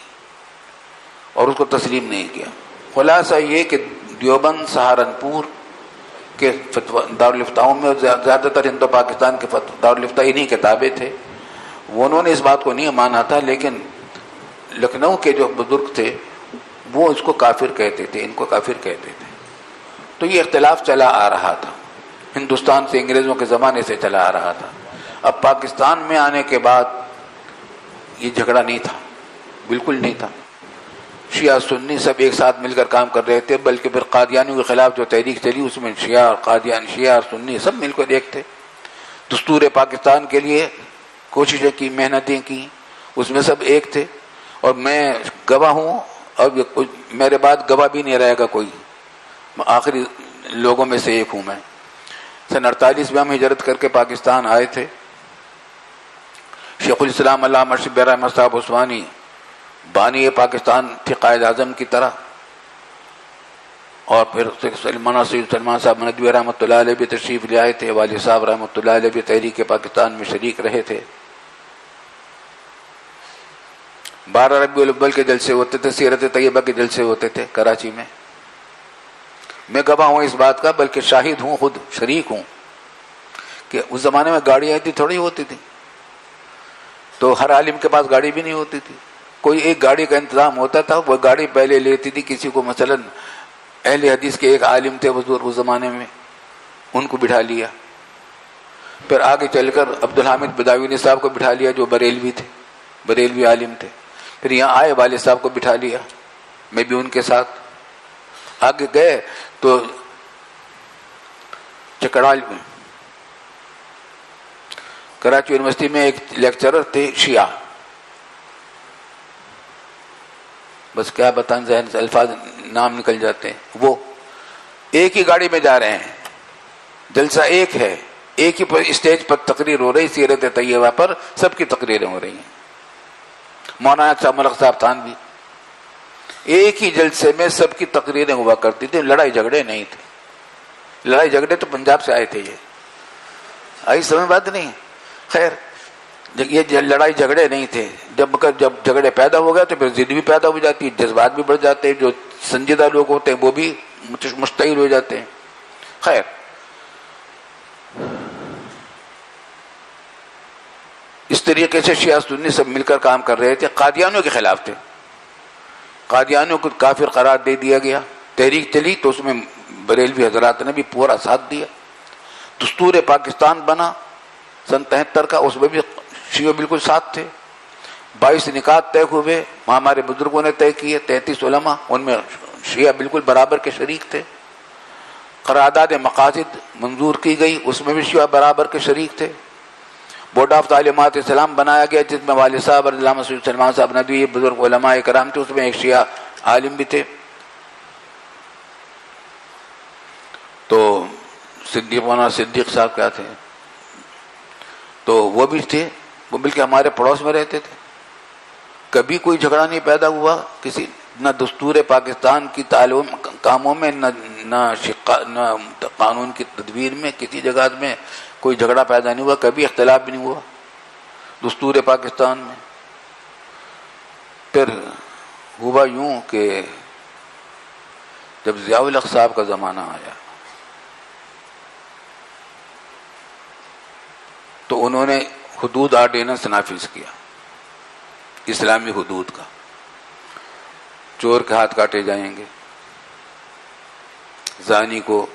اور اس کو تسلیم نہیں کیا. خلاصہ یہ کہ دیوبند، سہارنپور کے دارالفتاؤں میں زیادہ تر ہندو پاکستان کے دارالفتہ انہی کتابیں تھے، وہ انہوں نے اس بات کو نہیں مانا تھا. لیکن لکھنؤ کے جو بزرگ تھے وہ اس کو کافر کہتے تھے، ان کو کافر کہتے تھے. تو یہ اختلاف چلا آ رہا تھا، ہندوستان سے انگریزوں کے زمانے سے چلا آ رہا تھا. اب پاکستان میں آنے کے بعد یہ جھگڑا نہیں تھا، بالکل نہیں تھا. شیعہ سنی سب ایک ساتھ مل کر کام کر رہے تھے، بلکہ پھر قادیانیوں کے خلاف جو تحریک چلی اس میں شیعہ اور قادیان، شیعہ اور سنی سب مل کر ایک تھے. دستور پاکستان کے لیے کوششیں کی، محنتیں کی، اس میں سب ایک تھے. اور میں گواہ ہوں، اور میرے بعد گواہ بھی نہیں رہے گا کوئی، آخری لوگوں میں سے ایک ہوں میں. سن 48 میں ہم ہجرت کر کے پاکستان آئے تھے. شیخ الاسلام علامہ شبیر احمد صاحب عثمانی بانی پاکستان تھے قائد اعظم کی طرح، اور پھر سلمان صاحب ندوی رحمۃ اللہ علیہ بھی تشریف لے آئے تھے. والد صاحب رحمۃ اللہ علیہ بھی تحریک پاکستان میں شریک رہے تھے. 12 ربیع الاول کے جلسے ہوتے تھے، سیرت طیبہ کے جلسے ہوتے تھے کراچی میں. میں گواہ ہوں اس بات کا، بلکہ شاہد ہوں، خود شریک ہوں کہ اس زمانے میں گاڑیاں اتنی تھوڑی ہوتی تھی، تو ہر عالم کے پاس گاڑی بھی نہیں ہوتی تھی. کوئی ایک گاڑی کا انتظام ہوتا تھا، وہ گاڑی پہلے لیتی تھی کسی کو. مثلا اہل حدیث کے ایک عالم تھے حضور اس زمانے میں، ان کو بٹھا لیا. پھر آگے چل کر عبدالحامد بداوی صاحب کو بٹھا لیا جو بریلوی تھے، بریلوی عالم تھے. پھر یہاں آئے والد صاحب کو بٹھا لیا، میں بھی ان کے ساتھ. آگے گئے تو چکڑال میں کراچی یونیورسٹی میں ایک لیکچرر تھے شیعہ، بس کیا بتائیں، ذہن سے الفاظ نام نکل جاتے ہیں. وہ ایک ہی گاڑی میں جا رہے ہیں، جلسہ ایک ہے، ایک ہی اسٹیج پر تقریر ہو رہی، سیرت طیبہ پر سب کی تقریریں ہو رہی ہیں. مولانا صاحب ملک صاحب تھانوی ایک ہی جلسے میں سب کی تقریریں ہوا کرتی تھی، لڑائی جھگڑے نہیں تھے. لڑائی جھگڑے تو پنجاب سے آئے تھے. یہ آئی سمجھ بات نہیں؟ خیر، یہ لڑائی جھگڑے نہیں تھے. جب جھگڑے پیدا ہو گئے تو پھر ضد بھی پیدا ہو جاتی ہے، جذبات بھی بڑھ جاتے ہیں، جو سنجیدہ لوگ ہوتے ہیں وہ بھی مشتعل ہو جاتے ہیں. خیر، اس طریقے سے شیعہ سنی سب مل کر کام کر رہے تھے. قادیانیوں کے خلاف تھے. قادیانیوں کو کافر قرار دے دیا گیا. تحریک چلی تو اس میں بریلوی حضرات نے بھی پورا ساتھ دیا. دستور پاکستان بنا سن 73 کا، اس میں بھی شیعہ بالکل ساتھ تھے. 22 نکات طے ہوئے، وہاں ہمارے بزرگوں نے طے کیے. 33 علماء، ان میں شیعہ بالکل برابر کے شریک تھے. قرارداد مقاصد منظور کی گئی، اس میں بھی شیعہ برابر کے شریک تھے. بورڈ آف تعلیمات اسلام بنایا گیا جس میں والد صاحب علامہ سید سلمان صاحب ندوی بزرگ علماء کرام تھے. اس میں ایک شیعہ عالم بھی تھے. تو مولانا صدیق صاحب کیا تھے، تو وہ بھی تھے. وہ بلکہ ہمارے پڑوس میں رہتے تھے. کبھی کوئی جھگڑا نہیں پیدا ہوا کسی، نہ دستور پاکستان کی تعلیم کاموں میں، نہ قانون کی تدویر میں. کسی جگہ میں کوئی جھگڑا پیدا نہیں ہوا، کبھی اختلاف بھی نہیں ہوا دستور پاکستان میں. پھر ہوا یوں کہ جب ضیاء الحق صاحب کا زمانہ آیا تو انہوں نے حدود آرڈیننس نافذ کیا، اسلامی حدود کا. چور کے ہاتھ کاٹے جائیں گے، زانی کو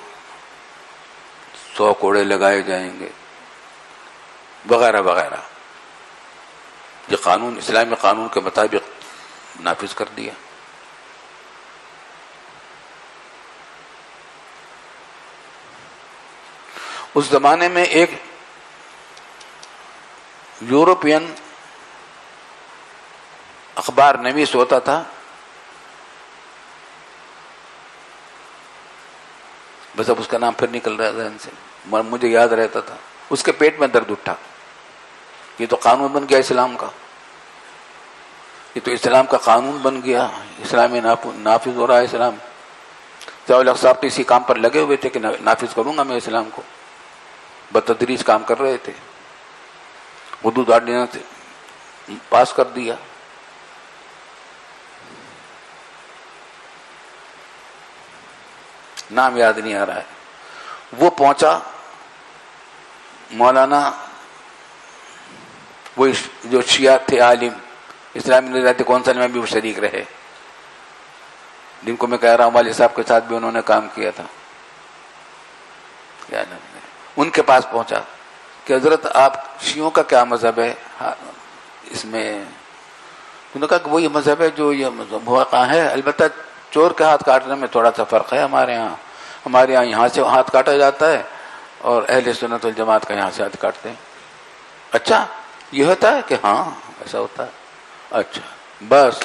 100 کوڑے لگائے جائیں گے، وغیرہ وغیرہ. یہ قانون اسلامی قانون کے مطابق نافذ کر دیا. اس زمانے میں ایک یورپین اخبار نویس ہوتا تھا، بس اب اس کا نام پھر نکل رہا ہے ذہن سے، مجھے یاد رہتا تھا. اس کے پیٹ میں درد اٹھا. یہ تو قانون بن گیا اسلام کا، یہ تو اسلام کا قانون بن گیا، اسلامی نافذ ہو رہا ہے اسلام. ضیاء الحق صاحب تو اسی کام پر لگے ہوئے تھے کہ نافذ کروں گا میں اسلام کو. بتدریج کام کر رہے تھے. حدود آرڈیننس پاس کر دیا. نام یاد نہیں آ رہا ہے. وہ پہنچا مولانا، وہ جو شیعہ تھے عالم، اسلامی نظریاتی کونسل میں بھی وہ شریک رہے، جن کو میں کہہ رہا ہوں والد صاحب کے ساتھ بھی انہوں نے کام کیا تھا. ان کے پاس پہنچا کہ حضرت آپ شیعوں کا کیا مذہب ہے اس میں؟ انہوں نے کہا کہ وہی مذہب ہے جو یہ مذہب ہوا ہے، البتہ چور کے ہاتھ کاٹنے میں تھوڑا سا فرق ہے. ہمارے یہاں سے ہاتھ کاٹا جاتا ہے اور اہل سنت والجماعت کا یہاں سے ہاتھ کاٹتے ہیں. اچھا یہ ہوتا ہے کہ ہاں ایسا ہوتا ہے. اچھا بس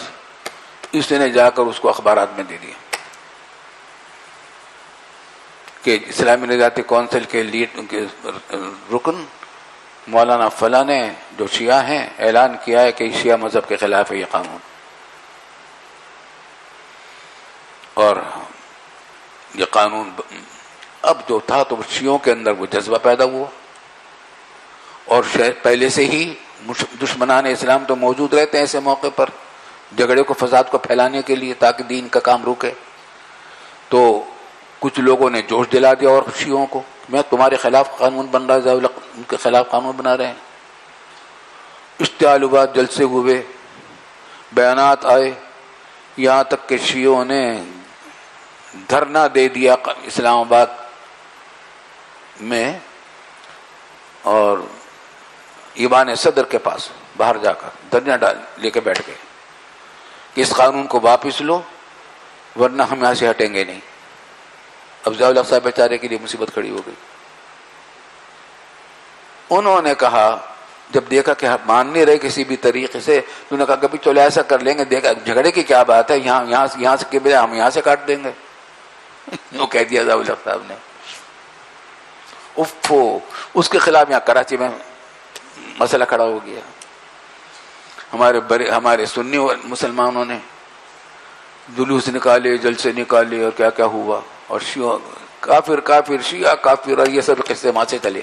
اس نے جا کر اس کو اخبارات میں دے دیا کہ اسلامی نظریاتی کونسل کے رکن مولانا فلاں نے جو شیعہ ہیں اعلان کیا ہے کہ شیعہ مذہب کے خلاف ہے یہ قانون. اور یہ قانون اب جو تھا تو شیعوں کے اندر وہ جذبہ پیدا ہوا، اور پہلے سے ہی دشمنان اسلام تو موجود رہتے ہیں ایسے موقع پر جھگڑے کو، فساد کو پھیلانے کے لیے تاکہ دین کا کام رکے. تو کچھ لوگوں نے جوش دلا دیا اور شیعوں کو، میں تمہارے خلاف قانون بن رہا ہے، ان کے خلاف قانون بنا رہے ہیں. اشتعال ہوا، جلسے ہوئے، بیانات آئے، یہاں تک کہ شیعوں نے دھرنا دے دیا اسلام آباد میں اور ایوان صدر کے پاس باہر جا کر دھرنا لے کے بیٹھ گئے کہ اس قانون کو واپس لو ورنہ ہم یہاں سے ہٹیں گے نہیں. اب ضیاء الحق صاحب بیچارے کے لیے مصیبت کھڑی ہو گئی. انہوں نے کہا جب دیکھا کہ مان نہیں رہے کسی بھی طریقے سے، انہوں نے کہا کبھی چلو ایسا کر لیں گے، دیکھا جھگڑے کی کیا بات ہے، یہاں سے کے بجائے ہم یہاں سے کاٹ دیں گے. وہ کہہ دیا ضیاء الحق صاحب نے. اس کے خلاف یہاں کراچی میں مسئلہ کھڑا ہو گیا. ہمارے سنی مسلمانوں نے جلوس نکالے، جلسے نکالے اور کیا کیا ہوا، اور شیعہ کافر کافر، شیعہ کافر، اور یہ سب قصے وہاں سے چلے.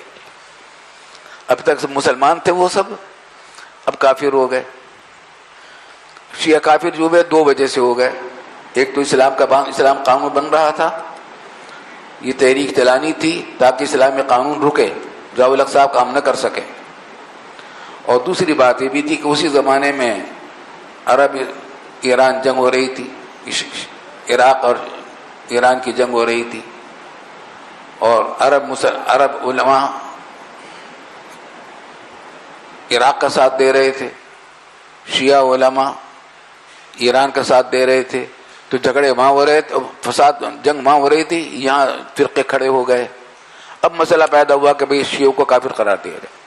اب تک مسلمان تھے وہ سب، اب کافر ہو گئے. شیعہ کافر جو ہوئے 2 وجہ سے ہو گئے. ایک تو اسلام قانون بن رہا تھا، یہ تحریک چلانی تھی تاکہ اسلامی قانون رکے، ضیاء الحق صاحب کام نہ کر سکے. اور دوسری بات یہ بھی تھی کہ اسی زمانے میں عرب ایران جنگ ہو رہی تھی، عراق اور ایران کی جنگ ہو رہی تھی، اور عرب علماء عراق کا ساتھ دے رہے تھے، شیعہ علماء ایران کا ساتھ دے رہے تھے. تو جھگڑے وہاں ہو رہے تھے، فساد جنگ وہاں ہو رہی تھی، یہاں فرقے کھڑے ہو گئے. اب مسئلہ پیدا ہوا کہ بھئی شیعوں کو کافر قرار دیا جائے.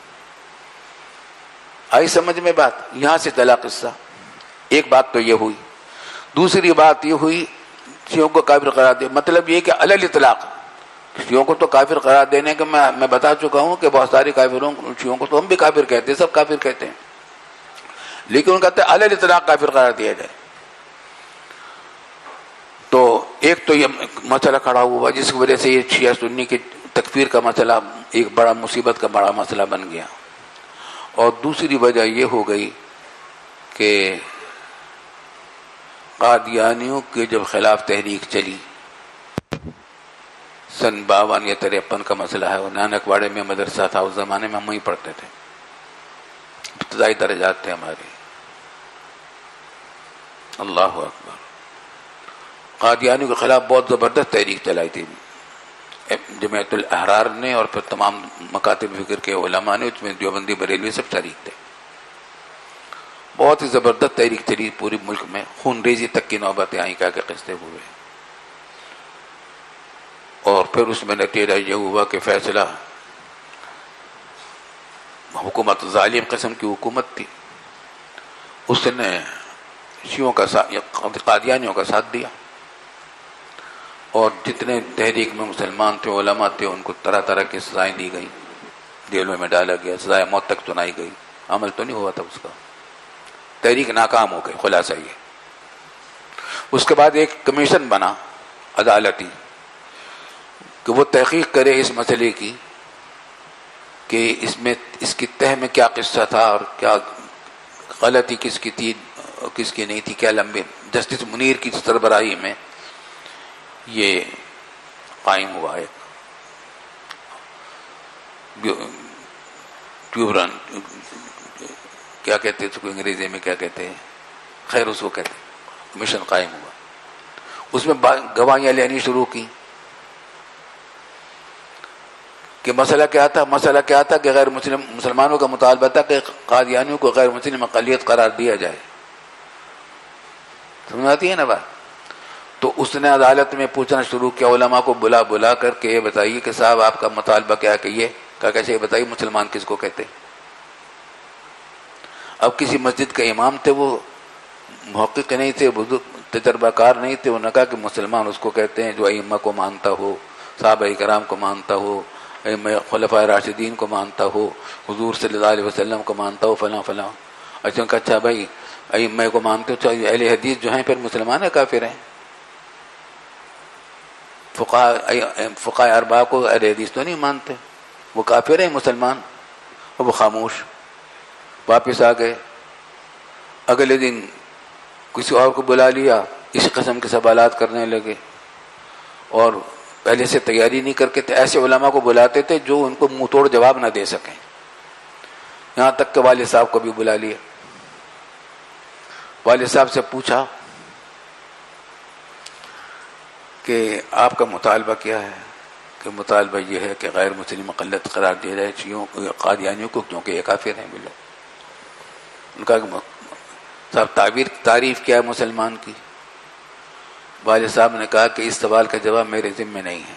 آئی سمجھ میں بات؟ یہاں سے چلا قصہ. ایک بات تو یہ ہوئی. دوسری بات یہ ہوئی شیعوں کو کافر قرار دیا، مطلب یہ کہ علی الاطلاق شیعوں کو تو کافر قرار دینے کا میں بتا چکا ہوں کہ بہت ساری شیعوں کو تو ہم بھی کافر کہتے ہیں، سب کافر کہتے ہیں، لیکن ان کہتے ہیں علی الاطلاق کافر قرار دیا جائے. تو ایک تو یہ مسئلہ کھڑا ہوا جس کی وجہ سے یہ شیعہ سنی کی تکفیر کا مسئلہ ایک بڑا مصیبت کا بڑا مسئلہ بن گیا. اور دوسری وجہ یہ ہو گئی کہ قادیانیوں کے جب خلاف تحریک چلی سن 52 یا 53 کا مسئلہ ہے، وہ نانک واڑے میں مدرسہ تھا، اس زمانے میں ہم وہیں پڑھتے تھے، ابتدائی درجات تھے ہمارے. اللہ اکبر. قادیانیوں کے خلاف بہت زبردست تحریک چلائی تھی جمعیت الاحرار نے، اور پھر تمام مکاتب فکر کے علماء نے، اس میں دیوبندی بریلوی سب شریک تھے. بہت ہی زبردست تحریک چلی پورے ملک میں، خون ریزی تک کی نوبتیں آئیں، کیا کہ قصے ہوئے. اور پھر اس میں نتیجہ یہ ہوا کہ فیصلہ، حکومت ظالم قسم کی حکومت تھی، اس نے شیعوں کا قادیانیوں کا ساتھ دیا، اور جتنے تحریک میں مسلمان تھے، علماء تھے، ان کو طرح طرح کی سزائیں دی گئیں، جیلوں میں ڈالا گیا، سزائے موت تک سنائی گئی. عمل تو نہیں ہوا تھا اس کا، تحریک ناکام ہو گئی. خلاصہ یہ. اس کے بعد ایک کمیشن بنا عدالتی کہ وہ تحقیق کرے اس مسئلے کی کہ اس کی تہ میں کیا قصہ تھا اور کیا غلطی کس کی تھی اور کس کی نہیں تھی. کیا لمبے جسٹس منیر کی سربراہی میں یہ قائم ہوا ہے ٹیوبرن، کیا کہتے ہیں اس کو انگریزی میں، کیا کہتے ہیں، خیر اس کو کہتے ہیں، کمیشن قائم ہوا. اس میں گواہیاں لینی شروع کی کہ مسئلہ کیا تھا کہ غیر مسلمانوں کا مطالبہ تھا کہ قادیانیوں کو غیر مسلم اقلیت قرار دیا جائے. سمجھ آتی ہے نا بات؟ تو اس نے عدالت میں پوچھنا شروع کیا علماء کو بلا کر کے یہ بتائیے کہ صاحب آپ کا مطالبہ کیا کہ یہ کیسے یہ بتائیے مسلمان کس کو کہتے. اب کسی مسجد کا امام تھے، وہ محقق نہیں تھے، تجربہ کار نہیں تھے، انہوں نے کہا کہ مسلمان اس کو کہتے ہیں جو ائمہ کو مانتا ہو، صحابہ کرام کو مانتا ہو، خلفائے راشدین کو مانتا ہو، حضور صلی اللہ علیہ وسلم کو مانتا ہو، فلاں فلاں. اچھا بھائی ائمہ کو مانتے ہو، اہل حدیث جو ہیں پھر مسلمان ہیں کافر ہیں؟ فقہاء اربعہ کو اہل حدیث تو نہیں مانتے، وہ کافر ہیں مسلمان. اور وہ خاموش واپس آ گئے. اگلے دن کسی اور کو بلا لیا، اس قسم کے سوالات کرنے لگے، اور پہلے سے تیاری نہیں کر کے تھے. ایسے علماء کو بلاتے تھے جو ان کو منہ توڑ جواب نہ دے سکیں. یہاں تک کہ والد صاحب کو بھی بلا لیا. والد صاحب سے پوچھا کہ آپ کا مطالبہ کیا ہے؟ کہ مطالبہ یہ ہے کہ غیر مسلم اقلیت قرار دیا جائے شیعوں قادیانیوں کو، کیونکہ یہ کافر ہیں. بولو ان کا صاحب تعریف کیا ہے مسلمان کی؟ والد صاحب نے کہا کہ اس سوال کا جواب میرے ذمہ نہیں ہے،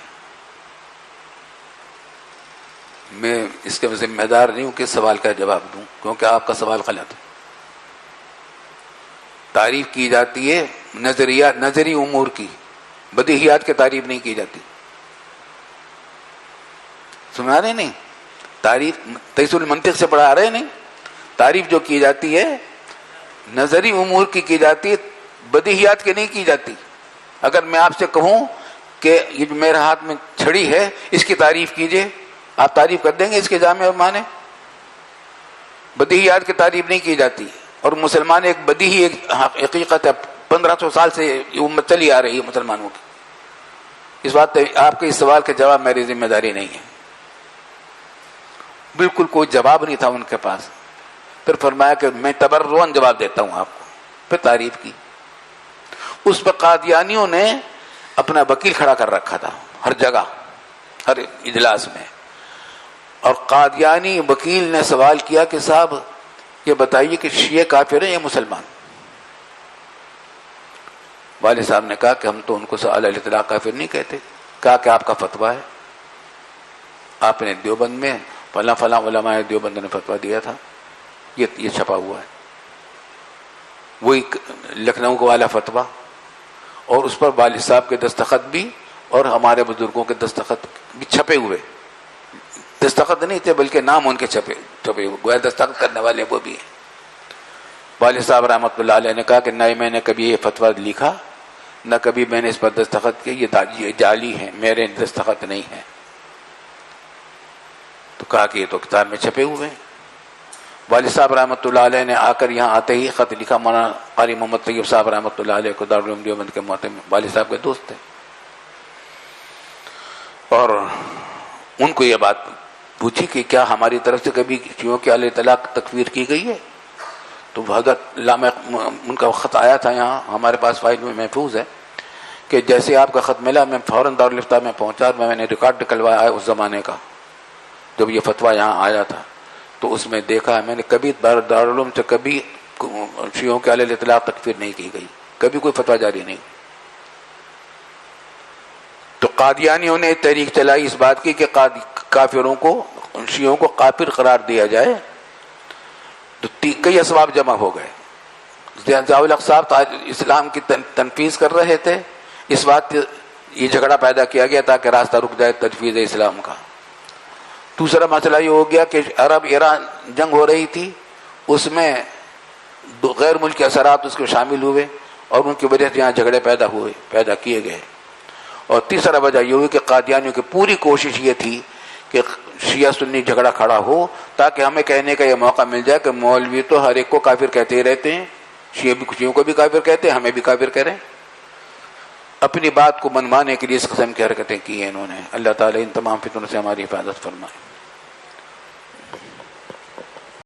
میں اس کے ذمہ دار نہیں ہوں کہ اس سوال کا جواب دوں، کیونکہ آپ کا سوال غلط ہے. تعریف کی جاتی ہے نظری امور کی، بدیہیات کی تعریف نہیں کی جاتی. سنا رہے نہیں؟ تعریف تیسر المنطق سے پڑھا رہے نہیں؟ تعریف جو کی جاتی ہے نظری امور کی جاتی ہے، بدیہیات کی نہیں کی جاتی. اگر میں آپ سے کہوں کہ یہ جو میرے ہاتھ میں چھڑی ہے اس کی تعریف کیجئے, آپ تعریف کر دیں گے اس کے جامع اور معنی؟ بدیہیات کی تعریف نہیں کی جاتی. اور مسلمان ایک بدیہی ایک حقیقت ہے, 1500 سال سے یہ امت چلی آ رہی ہے مسلمانوں کی. اس بات آپ کے اس سوال کے جواب میری ذمہ داری نہیں ہے. بالکل کوئی جواب نہیں تھا ان کے پاس. پھر فرمایا کہ میں تبرعاً جواب دیتا ہوں آپ کو. پھر تعریف کی. اس پہ قادیانیوں نے اپنا وکیل کھڑا کر رکھا تھا ہر جگہ, ہر اجلاس میں. اور قادیانی وکیل نے سوال کیا کہ صاحب یہ بتائیے کہ شیعہ کافر ہیں یا مسلمان؟ والد صاحب نے کہا کہ ہم تو ان کو علی الاطلاق کافر نہیں کہتے. کہا کہ آپ کا فتویٰ ہے, آپ نے دیوبند میں فلاں فلاں علماء دیوبند نے فتویٰ دیا تھا, یہ چھپا ہوا ہے, وہی لکھنؤ کا والا فتویٰ, اور اس پر والد صاحب کے دستخط بھی اور ہمارے بزرگوں کے دستخط بھی چھپے ہوئے. دستخط نہیں تھے بلکہ نام ان کے چھپے ہوئے, گویا دستخط کرنے والے وہ بھی ہیں. والد صاحب رحمۃ اللہ علیہ نے کہا کہ نہ میں نے کبھی یہ فتویٰ لکھا نہ کبھی میں نے اس پر دستخط کیا, یہ جعلی ہیں, میرے دستخط نہیں ہیں. تو کہا کہ یہ تو کتاب میں چھپے ہوئے ہیں. والد صاحب رحمۃ اللہ علیہ نے آ کر یہاں آتے ہی خط لکھا. مولانا قاری محمد طیب صاحب رحمۃ اللہ علیہ کو دارالعلوم دیوبند کے محترم والد صاحب کے دوست تھے, اور ان کو یہ بات پوچھی کہ کیا ہماری طرف سے کبھی شیعوں کے علیہ طلاق تکفیر کی گئی ہے؟ تو حضرت علامہ ان کا خط آیا تھا, یہاں ہمارے پاس فائل میں محفوظ ہے کہ جیسے آپ کا خط ملا میں فوراً دارالفتہ میں پہنچا, میں نے ریکارڈ نکلوایا ہے اس زمانے کا جب یہ فتویٰ یہاں آیا تھا. تو اس میں دیکھا ہے میں نے کبھی دارالعلوم سے کبھی شیعوں کے علیہ اطلاق تکفیر نہیں کی گئی, کبھی کوئی فتویٰ جاری نہیں. تو قادیانیوں نے تحریک چلائی اس بات کی کہ کافروں کو, شیعوں کو کافر قرار دیا جائے. تو کئی اسباب جمع ہو گئے. ضیاء الحق صاحب اسلام کی تنفیذ کر رہے تھے, اس بات یہ جھگڑا پیدا کیا گیا تاکہ راستہ رک جائے تجویز اسلام کا. دوسرا مسئلہ یہ ہو گیا کہ عرب ایران جنگ ہو رہی تھی, اس میں غیر ملکی اثرات اس کو شامل ہوئے اور ان کی وجہ سے یہاں جھگڑے پیدا کیے گئے. اور تیسرا وجہ یہ ہوئی کہ قادیانیوں کی پوری کوشش یہ تھی کہ شیعہ سنی جھگڑا کھڑا ہو تاکہ ہمیں کہنے کا یہ موقع مل جائے کہ مولوی تو ہر ایک کو کافر کہتے ہی رہتے ہیں, شیعوں کو بھی کافر کہتے ہیں, ہمیں بھی کافر کریں. اپنی بات کو منوانے کے لیے اس قسم کی حرکتیں کی ہیں انہوں نے. اللہ تعالیٰ ان تمام فتنوں سے ہماری حفاظت فرمائے.